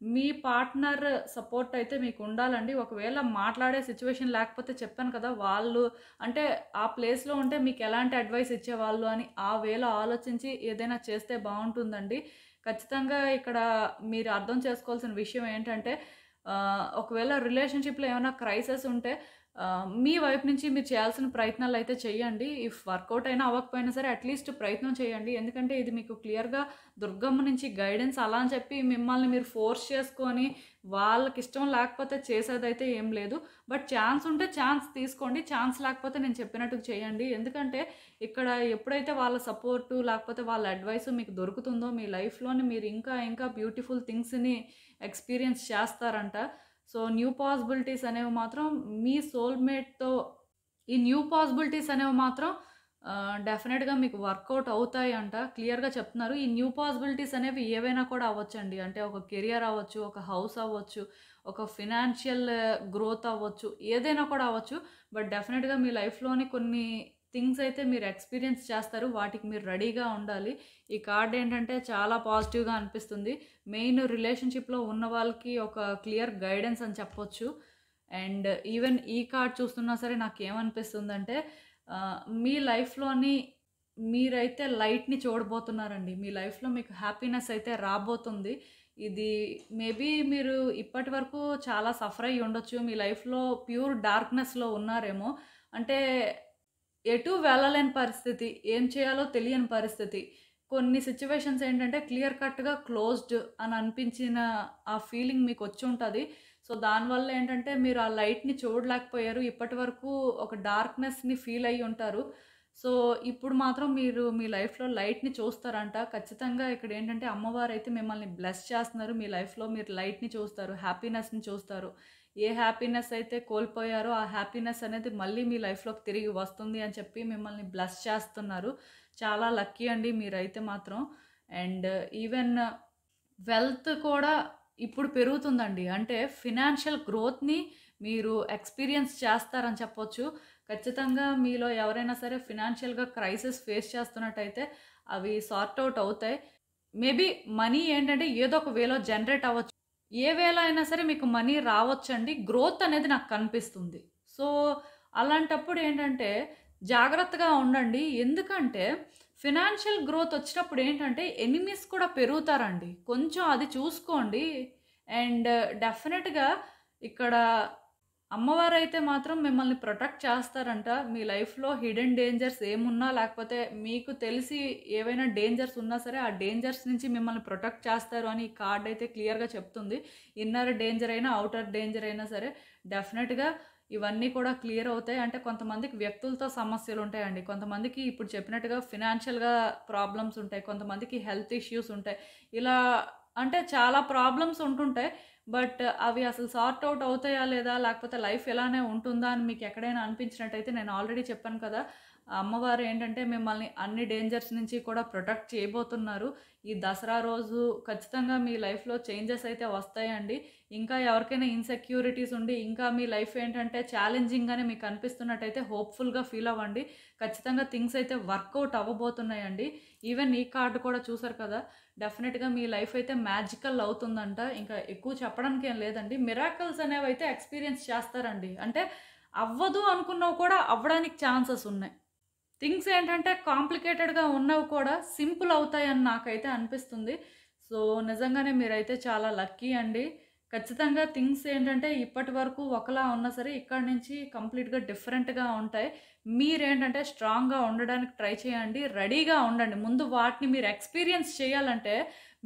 మీ పార్ట్నర్ సపోర్ట్ అయితే మీకు ఉండాలండి. ఒకవేళ మాట్లాడే సిట్యుయేషన్ లేకపోతే చెప్పాను కదా! వాళ్ళు అంటే ఆ ప్లేస్‌లో ఉంటే మీకు ఎలాంటి అడ్వైస్ ఇచ్చేవాళ్ళు అని ఆ వేలో ఆలోచించి ఏదైనా చేస్తే బావుంటుందండి. ఖచ్చితంగా ఇక్కడ మీరు అర్థం చేసుకోవాల్సిన విషయం ఏంటంటే ఒకవేళ రిలేషన్‌షిప్‌లో ఏమైనా క్రైసిస్ ఉంటే మీ వైపు నుంచి మీరు చేయాల్సిన ప్రయత్నాలైతే చేయండి. ఇఫ్ వర్కౌట్ అయినా అవ్వకపోయినా సరే అట్‌లీస్ట్ ప్రయత్నం చేయండి. ఎందుకంటే ఇది మీకు క్లియర్‌గా దుర్గమ్మ నుంచి గైడెన్స్. అలా అని చెప్పి మిమ్మల్ని మీరు ఫోర్స్ చేసుకొని వాళ్ళకిష్టం లేకపోతే చేసేదైతే ఏం లేదు. బట్ ఛాన్స్ ఉంటే ఛాన్స్ తీసుకోండి. ఛాన్స్ లేకపోతే నేను చెప్పినట్టుగా చేయండి. ఎందుకంటే ఇక్కడ ఎప్పుడైతే వాళ్ళ సపోర్టు లేకపోతే వాళ్ళ అడ్వైస్ మీకు దొరుకుతుందో మీ లైఫ్‌లోని మీరు ఇంకా ఇంకా బ్యూటిఫుల్ థింగ్స్‌ని ఎక్స్‌పీరియన్స్ చేస్తారంట. సో, న్యూ పాసిబిలిటీస్ అనేవి మాత్రం మీ సోల్‌మేట్‌తో ఈ న్యూ పాసిబిలిటీస్ అనేవి మాత్రం డెఫినెట్‌గా మీకు వర్కౌట్ అవుతాయంట. క్లియర్‌గా చెప్తున్నారు. ఈ న్యూ పాసిబిలిటీస్ అనేవి ఏవైనా కూడా అవ్వచ్చండి. అంటే ఒక కెరియర్ అవ్వచ్చు, ఒక హౌస్ అవ్వచ్చు, ఒక ఫినాన్షియల్ గ్రోత్ అవ్వచ్చు, ఏదైనా కూడా అవ్వచ్చు. బట్ డెఫినెట్‌గా మీ లైఫ్‌లోని కొన్ని థింగ్స్ అయితే మీరు ఎక్స్‌పీరియన్స్ చేస్తారు. వాటికి మీరు రెడీగా ఉండాలి. ఈ కార్డ్ ఏంటంటే చాలా పాజిటివ్‌గా అనిపిస్తుంది. మెయిన్ రిలేషన్‌షిప్‌లో ఉన్న వాళ్ళకి ఒక క్లియర్ గైడెన్స్ అని చెప్పొచ్చు. అండ్ ఈవెన్ ఈ కార్డ్ చూస్తున్నా సరే నాకేమనిపిస్తుందంటే మీ లైఫ్‌లోని మీరైతే లైట్‌ని చూడబోతున్నారండి. మీ లైఫ్‌లో మీకు హ్యాపీనెస్ అయితే రాబోతుంది. ఇది మేబీ మీరు ఇప్పటి వరకు చాలా సఫర్ అయ్యి ఉండొచ్చు. మీ లైఫ్‌లో ప్యూర్ డార్క్‌నెస్‌లో ఉన్నారేమో. అంటే ఎటూ వెళ్ళలేని పరిస్థితి. ఏం చేయాలో తెలియని పరిస్థితి. కొన్ని సిట్యుయేషన్స్ ఏంటంటే క్లియర్ కట్‌గా క్లోజ్డ్ అని అనిపించిన ఆ ఫీలింగ్ మీకొచ్చుంటది. సో, సో దానివల్ల ఏంటంటే మీరు ఆ లైట్‌ని చూడలేకపోయారు. ఇప్పటి వరకు ఒక డార్క్‌నెస్‌ని ఫీల్ అయ్యి ఉంటారు. సో ఇప్పుడు మాత్రం మీరు మీ లైఫ్‌లో లైట్‌ని చూస్తారంట. ఖచ్చితంగా ఇక్కడేంటంటే అమ్మవారైతే మిమ్మల్ని బ్లెస్ చేస్తున్నారు. మీ లైఫ్‌లో మీరు లైట్‌ని చూస్తారు. హ్యాపీనెస్‌ని చూస్తారు. ఏ హ్యాపీనెస్ అయితే కోల్పోయారో ఆ హ్యాపీనెస్ అనేది మళ్ళీ మీ లైఫ్‌లోకి తిరిగి వస్తుంది అని చెప్పి మిమ్మల్ని బ్లెస్ చేస్తున్నారు. చాలా లక్కీ అండి మీరైతే మాత్రం. అండ్ ఈవెన్ వెల్త్ కూడా ఇప్పుడు పెరుగుతుందండి. అంటే ఫినాన్షియల్ గ్రోత్‌ని మీరు ఎక్స్‌పీరియన్స్ చేస్తారని చెప్పొచ్చు. ఖచ్చితంగా మీలో ఎవరైనా సరే ఫినాన్షియల్‌గా క్రైసిస్ ఫేస్ చేస్తున్నట్టయితే అవి సార్ట్ ఔట్ అవుతాయి. మేబీ మనీ ఏంటంటే ఏదో ఒక వేలో జనరేట్ అవ్వచ్చు. ఏ వేలో అయినా సరే మీకు మనీ రావచ్చండి. గ్రోత్ అనేది నాకు కనిపిస్తుంది. సో, అలాంటప్పుడు ఏంటంటే జాగ్రత్తగా ఉండండి. ఎందుకంటే ఫినాన్షియల్ గ్రోత్ వచ్చినప్పుడు ఏంటంటే ఎనిమీస్ కూడా పెరుగుతారండి. కొంచెం అది చూసుకోండి. అండ్ డెఫినెట్‌గా ఇక్కడ అమ్మవారైతే మాత్రం మిమ్మల్ని ప్రొటెక్ట్ చేస్తారంట. మీ లైఫ్‌లో హిడెన్ డేంజర్స్ ఏమున్నా లేకపోతే మీకు తెలిసి ఏవైనా డేంజర్స్ ఉన్నా సరే ఆ డేంజర్స్ నుంచి మిమ్మల్ని ప్రొటెక్ట్ చేస్తారు అని ఈ కార్డ్ అయితే క్లియర్‌గా చెప్తుంది. ఇన్నర్ డేంజర్ అయినా, ఔటర్ డేంజర్ అయినా సరే డెఫినెట్‌గా ఇవన్నీ కూడా క్లియర్ అవుతాయి. అంటే కొంతమందికి వ్యక్తులతో సమస్యలు ఉంటాయండి. కొంతమందికి ఇప్పుడు చెప్పినట్టుగా ఫినాన్షియల్‌గా ప్రాబ్లమ్స్ ఉంటాయి. కొంతమందికి హెల్త్ ఇష్యూస్ ఉంటాయి. ఇలా అంటే చాలా ప్రాబ్లమ్స్ ఉంటుంటాయి. బట్ అవి అసలు సార్ట్ ఔట్ అవుతాయా లేదా? లేకపోతే లైఫ్ ఇలానే ఉంటుందా అని మీకు ఎక్కడైనా అనిపించినట్టయితే నేను ఆల్రెడీ చెప్పాను కదా! ఆ అమ్మవారు ఏంటంటే మిమ్మల్ని అన్ని డేంజర్స్ నుంచి కూడా ప్రొటెక్ట్ చేయబోతున్నారు. ఈ దసరా రోజు ఖచ్చితంగా మీ లైఫ్‌లో చేంజెస్ అయితే వస్తాయండి. ఇంకా ఎవరికైనా ఇన్‌సెక్యూరిటీస్ ఉండి ఇంకా మీ లైఫ్ ఏంటంటే ఛాలెంజింగ్‌గానే మీకు అనిపిస్తున్నట్టయితే హోప్‌ఫుల్‌గా ఫీల్ అవ్వండి. ఖచ్చితంగా థింగ్స్ అయితే వర్కౌట్ అవ్వబోతున్నాయండి. ఈవెన్ ఈ కార్డ్ కూడా చూసారు కదా! డెఫినెట్‌గా మీ లైఫ్ అయితే మ్యాజికల్ అవుతుందంట. ఇంకా ఎక్కువ చెప్పడానికి ఏం లేదండి. మిరాకిల్స్ అనేవైతే ఎక్స్‌పీరియన్స్ చేస్తారండి. అంటే అవ్వదు అనుకున్నవి కూడా అవ్వడానికి ఛాన్సెస్ ఉన్నాయి. థింగ్స్ ఏంటంటే కాంప్లికేటెడ్‌గా ఉన్నవి కూడా సింపుల్ అవుతాయని నాకైతే అనిపిస్తుంది. సో, నిజంగానే మీరైతే చాలా లక్కీ అండి. ఖచ్చితంగా థింగ్స్ ఏంటంటే ఇప్పటి వరకు ఒకలా ఉన్నా సరే ఇక్కడి నుంచి కంప్లీట్‌గా డిఫరెంట్‌గా ఉంటాయి. మీరేంటంటే స్ట్రాంగ్‌గా ఉండడానికి ట్రై చేయండి. రెడీగా ఉండండి. ముందు వాటిని మీరు ఎక్స్‌పీరియన్స్ చేయాలంటే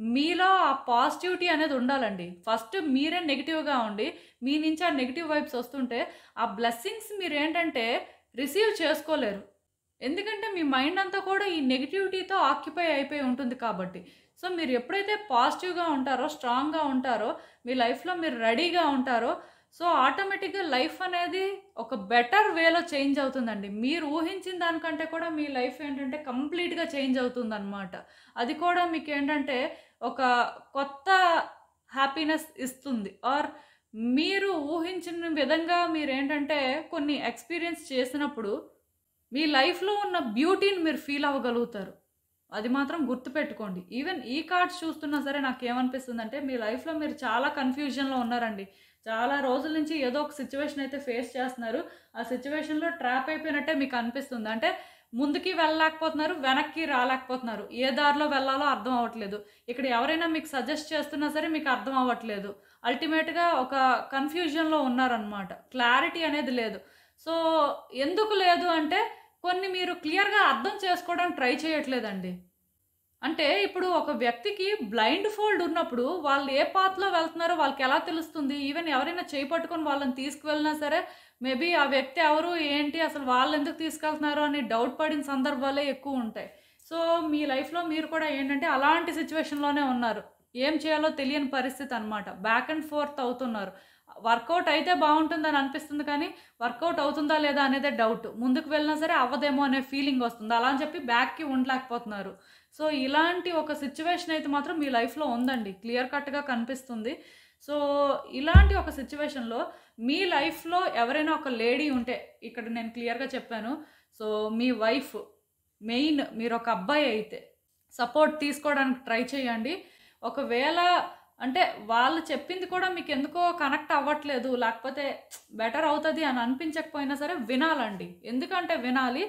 మీలో ఆ పాజిటివిటీ అనేది ఉండాలండి. ఫస్ట్ మీరే నెగెటివ్‌గా ఉండి మీ నుంచి ఆ నెగెటివ్ వైబ్స్ వస్తుంటే ఆ బ్లెస్సింగ్స్ మీరేంటంటే రిసీవ్ చేసుకోలేరు. ఎందుకంటే మీ మైండ్ అంతా కూడా ఈ నెగటివిటీతో ఆక్యుపై అయిపోయి ఉంటుంది కాబట్టి. సో, మీరు ఎప్పుడైతే పాజిటివ్‌గా ఉంటారో, స్ట్రాంగ్‌గా ఉంటారో, మీ లైఫ్‌లో మీరు రెడీగా ఉంటారో, సో, ఆటోమేటిక్‌గా లైఫ్ అనేది ఒక బెటర్ వేలో చేంజ్ అవుతుందండి. మీరు ఊహించిన దానికంటే కూడా మీ లైఫ్ ఏంటంటే కంప్లీట్‌గా చేంజ్ అవుతుందనమాట. అది కూడా మీకేంటంటే ఒక కొత్త హ్యాపీనెస్ ఇస్తుంది. ఆర్ మీరు ఊహించిన విధంగా మీరేంటంటే కొన్ని ఎక్స్‌పీరియన్స్ చేసినప్పుడు మీ లైఫ్‌లో ఉన్న బ్యూటీని మీరు ఫీల్ అవ్వగలుగుతారు. అది మాత్రం గుర్తుపెట్టుకోండి. ఈవెన్ ఈ కార్డ్స్ చూస్తున్నా సరే నాకేమనిపిస్తుందంటే, మీ లైఫ్‌లో మీరు చాలా కన్‌ఫ్యూజన్‌లో ఉన్నారండి. చాలా రోజుల నుంచి ఏదో ఒక సిట్యుయేషన్ అయితే ఫేస్ చేస్తున్నారు. ఆ సిట్యుయేషన్‌లో ట్రాప్ అయిపోయినట్టే మీకు అనిపిస్తుంది. అంటే ముందుకి వెళ్ళలేకపోతున్నారు, వెనక్కి రాలేకపోతున్నారు. ఏ దారిలో వెళ్ళాలో అర్థం అవ్వట్లేదు. ఇక్కడ ఎవరైనా మీకు సజెస్ట్ చేస్తున్నా సరే మీకు అర్థం అవ్వట్లేదు. అల్టిమేట్‌గా ఒక కన్‌ఫ్యూజన్‌లో ఉన్నారనమాట. క్లారిటీ అనేది లేదు. సో, ఎందుకు లేదు అంటే కొన్ని మీరు క్లియర్‌గా అర్థం చేసుకోవడానికి ట్రై చేయట్లేదండి. అంటే ఇప్పుడు ఒక వ్యక్తికి బ్లైండ్ ఫోల్డ్ ఉన్నప్పుడు వాళ్ళు ఏ పాత్‌లో వెళ్తున్నారో వాళ్ళకెలా తెలుస్తుంది? ఈవెన్ ఎవరైనా చేయి పట్టుకొని వాళ్ళని తీసుకువెళ్ళినా సరే మేబీ ఆ వ్యక్తి ఎవరు? ఏంటి? అసలు వాళ్ళెందుకు తీసుకెళ్తున్నారు అని డౌట్ పడిన సందర్భాలే ఎక్కువుంటాయి. సో, మీ లైఫ్‌లో మీరు కూడా ఏంటంటే అలాంటి సిట్యుయేషన్‌లోనే ఉన్నారు. ఏం చేయాలో తెలియని పరిస్థితనమాట. బ్యాక్ అండ్ ఫోర్త్ అవుతున్నారు. వర్కౌట్ అయితే బావుంటుందని అనిపిస్తుంది కానీ, వర్కౌట్ అవుతుందా లేదా అనేదే డౌట్. ముందుకు వెళ్ళినా సరే అవ్వదేమో అనే ఫీలింగొస్తుంది. అలా అని చెప్పి బ్యాక్‌కి ఉండలేకపోతున్నారు. సో, ఇలాంటి ఒక సిట్యుయేషన్ అయితే మాత్రం మీ లైఫ్‌లో ఉందండి. క్లియర్ కట్‌గా కనిపిస్తుంది. సో, ఇలాంటి ఒక సిట్యుయేషన్‌లో మీ లైఫ్‌లో ఎవరైనా ఒక లేడీ ఉంటే, ఇక్కడ నేను క్లియర్‌గా చెప్పాను. సో, మీ వైఫ్ మెయిన్ మీరొక అబ్బాయి అయితే సపోర్ట్ తీసుకోవడానికి ట్రై చేయండి. ఒకవేళ అంటే వాళ్ళు చెప్పింది కూడా మీకెందుకో కనెక్ట్ అవ్వట్లేదు, లేకపోతే బెటర్ అవుతది అని అనిపించకపోయినా సరే వినాలండి. ఎందుకంటే వినాలి,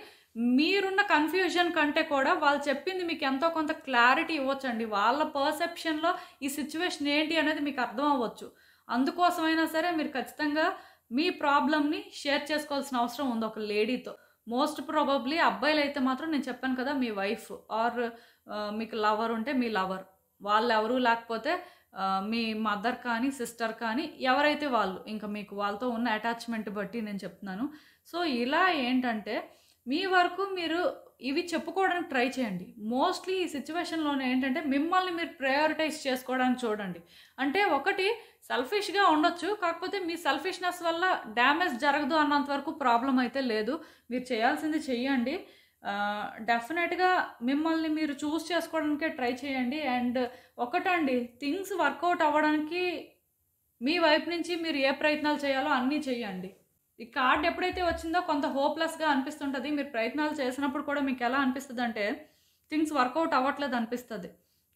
మీరున్న కన్‌ఫ్యూజన్ కంటే కూడా వాళ్ళు చెప్పింది మీకు ఎంతో కొంత క్లారిటీ ఇవ్వొచ్చండి. వాళ్ళ పర్సెప్షన్‌లో ఈ సిట్యుయేషన్ ఏంటి అనేది మీకు అర్థం అవ్వచ్చు. అందుకోసమైనా సరే మీరు ఖచ్చితంగా మీ ప్రాబ్లమ్‌ని షేర్ చేసుకోవాల్సిన అవసరం ఉంది ఒక లేడీతో. మోస్ట్ ప్రాబబ్లీ అబ్బాయిలైతే మాత్రం నేను చెప్పాను కదా! మీ వైఫ్ ఆర్ మీకు లవర్ ఉంటే మీ లవర్. వాళ్ళెవరు లేకపోతే మీ మదర్ కానీ, సిస్టర్ కానీ ఎవరైతే వాళ్ళు ఇంకా మీకు వాళ్ళతో ఉన్న అటాచ్‌మెంట్ బట్టి నేను చెప్తున్నాను. సో, ఇలా ఏంటంటే మీ వరకు మీరు ఇవి చెప్పుకోవడానికి ట్రై చేయండి. మోస్ట్‌లీ ఈ సిట్యుయేషన్‌లోనే ఏంటంటే మిమ్మల్ని మీరు ప్రయారిటైజ్ చేసుకోవడానికి చూడండి. అంటే ఒకటి సెల్ఫిష్‌గా ఉండొచ్చు. కాకపోతే మీ సెల్ఫిష్‌నెస్ వల్ల డ్యామేజ్ జరగదు అన్నంత వరకు ప్రాబ్లమ్ అయితే లేదు. మీరు చేయాల్సింది చెయ్యండి. డెఫినెట్‌గా మిమ్మల్ని మీరు చూజ్ చేసుకోవడానికే ట్రై చేయండి. అండ్ ఒకటండి, థింగ్స్ వర్కౌట్ అవ్వడానికి మీ వైపు నుంచి మీరు ఏ ప్రయత్నాలు చేయాలో అన్నీ చెయ్యండి. ఈ కార్డ్ ఎప్పుడైతే వచ్చిందో కొంత హోప్‌లెస్‌గా అనిపిస్తుంటది. మీరు ప్రయత్నాలు చేసినప్పుడు కూడా మీకెలా అనిపిస్తదంటే, థింగ్స్ వర్కౌట్ అవ్వట్లేదు అనిపిస్తది.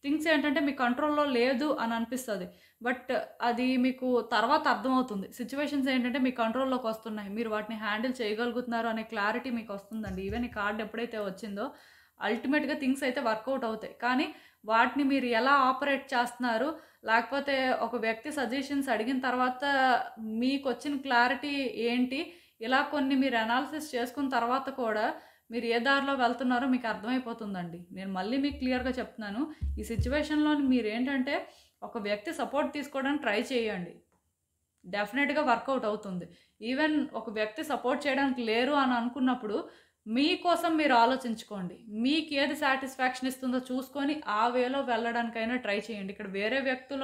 థింగ్స్ ఏంటంటే మీ కంట్రోల్‌లో లేదు అని అనిపిస్తది. బట్ అది మీకు తర్వాత అర్థమవుతుంది. సిట్యుయేషన్స్ ఏంటంటే మీ కంట్రోల్‌లోకి వస్తున్నాయి. మీరు వాటిని హ్యాండిల్ చేయగలుగుతున్నారు అనే క్లారిటీ మీకొస్తుందండి. ఈవెన్ ఈ కార్డ్ ఎప్పుడైతే వచ్చిందో అల్టిమేట్‌గా థింగ్స్ అయితే వర్కౌట్ అవుతాయి. కానీ వాటిని మీరు ఎలా ఆపరేట్ చేస్తున్నారు, లేకపోతే ఒక వ్యక్తి సజెషన్స్ అడిగిన తర్వాత మీకొచ్చిన క్లారిటీ ఏంటి, ఇలా కొన్ని మీరు అనాలిసిస్ చేసుకున్న తర్వాత కూడా మీరు ఏ దారిలో వెళ్తున్నారో మీకు అర్థమైపోతుందండి. నేను మళ్ళీ మీకు క్లియర్‌గా చెప్తున్నాను. ఈ సిట్యుయేషన్‌లో మీరేంటంటే ఒక వ్యక్తి సపోర్ట్ తీసుకోవడానికి ట్రై చేయండి. డెఫినెట్‌గా వర్కౌట్ అవుతుంది. ఈవెన్ ఒక వ్యక్తి సపోర్ట్ చేయడానికి లేరు అని అనుకున్నప్పుడు మీకోసం మీరు ఆలోచించుకోండి. మీకు ఏది సాటిస్ఫాక్షన్ ఇస్తుందో చూసుకొని ఆ వేలో వెళ్ళడానికైనా ట్రై చేయండి. ఇక్కడ వేరే వ్యక్తుల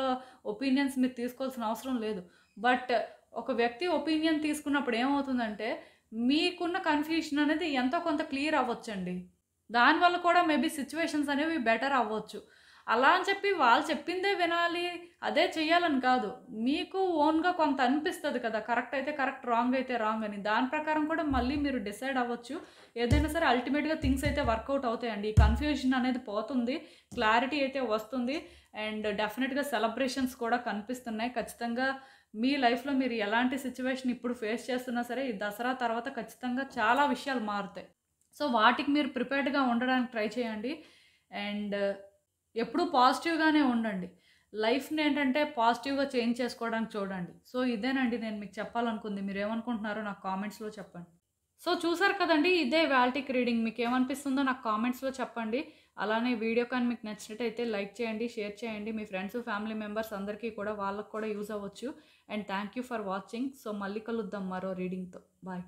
ఒపీనియన్స్ మీరు తీసుకోవాల్సిన అవసరం లేదు. బట్ ఒక వ్యక్తి ఒపీనియన్ తీసుకున్నప్పుడు ఏమవుతుందంటే మీకున్న కన్‌ఫ్యూషన్ అనేది ఎంతో కొంత క్లియర్ అవ్వొచ్చండి. దానివల్ల కూడా మేబీ సిట్యుయేషన్స్ అనేవి బెటర్ అవ్వచ్చు. అలా అని చెప్పి వాళ్ళు చెప్పిందే వినాలి, అదే చెయ్యాలని కాదు. మీకు ఓన్‌గా కొంత అనిపిస్తది కదా! కరెక్ట్ అయితే కరెక్ట్, రాంగ్ అయితే రాంగ్ అని. దాని ప్రకారం కూడా మళ్ళీ మీరు డిసైడ్ అవ్వచ్చు. ఏదైనా సరే అల్టిమేట్‌గా థింగ్స్ అయితే వర్కౌట్ అవుతాయండి. ఈ కన్‌ఫ్యూజన్ అనేది పోతుంది. క్లారిటీ అయితే వస్తుంది. అండ్ డెఫినిట్‌గా సెలబ్రేషన్స్ కూడా కనిపిస్తున్నాయి. ఖచ్చితంగా మీ లైఫ్‌లో మీరు ఎలాంటి సిట్యుయేషన్ ఇప్పుడు ఫేస్ చేస్తున్నా సరే, ఈ దసరా తర్వాత ఖచ్చితంగా చాలా విషయాలు మారుతాయి. సో, వాటికి మీరు ప్రిపేర్డ్‌గా ఉండడానికి ట్రై చేయండి. అండ్ ఎప్పుడూ పాజిటివ్‌గానే ఉండండి. లైఫ్‌ని ఏంటంటే పాజిటివ్‌గా చేంజ్ చేసుకోవడానికి చూడండి. సో, ఇదేనండి నేను మీకు చెప్పాలనుకుంది. మీరేమనుకుంటున్నారో నాకు కామెంట్స్‌లో చెప్పండి. సో, చూసారు కదండీ! ఇదే ఇవాల్టికి రీడింగ్. మీకేమనిపిస్తుందో నాకు కామెంట్స్‌లో చెప్పండి. అలానే వీడియో కానీ మీకు నచ్చినట్టయితే లైక్ చేయండి, షేర్ చేయండి. మీ ఫ్రెండ్స్, ఫ్యామిలీ మెంబర్స్ అందరికీ కూడా వాళ్ళకి కూడా యూజ్ అవ్వచ్చు. And thank you for watching. So, మళ్ళీ కలుద్దాం మరో రీడింగ్‌తో. బాయ్.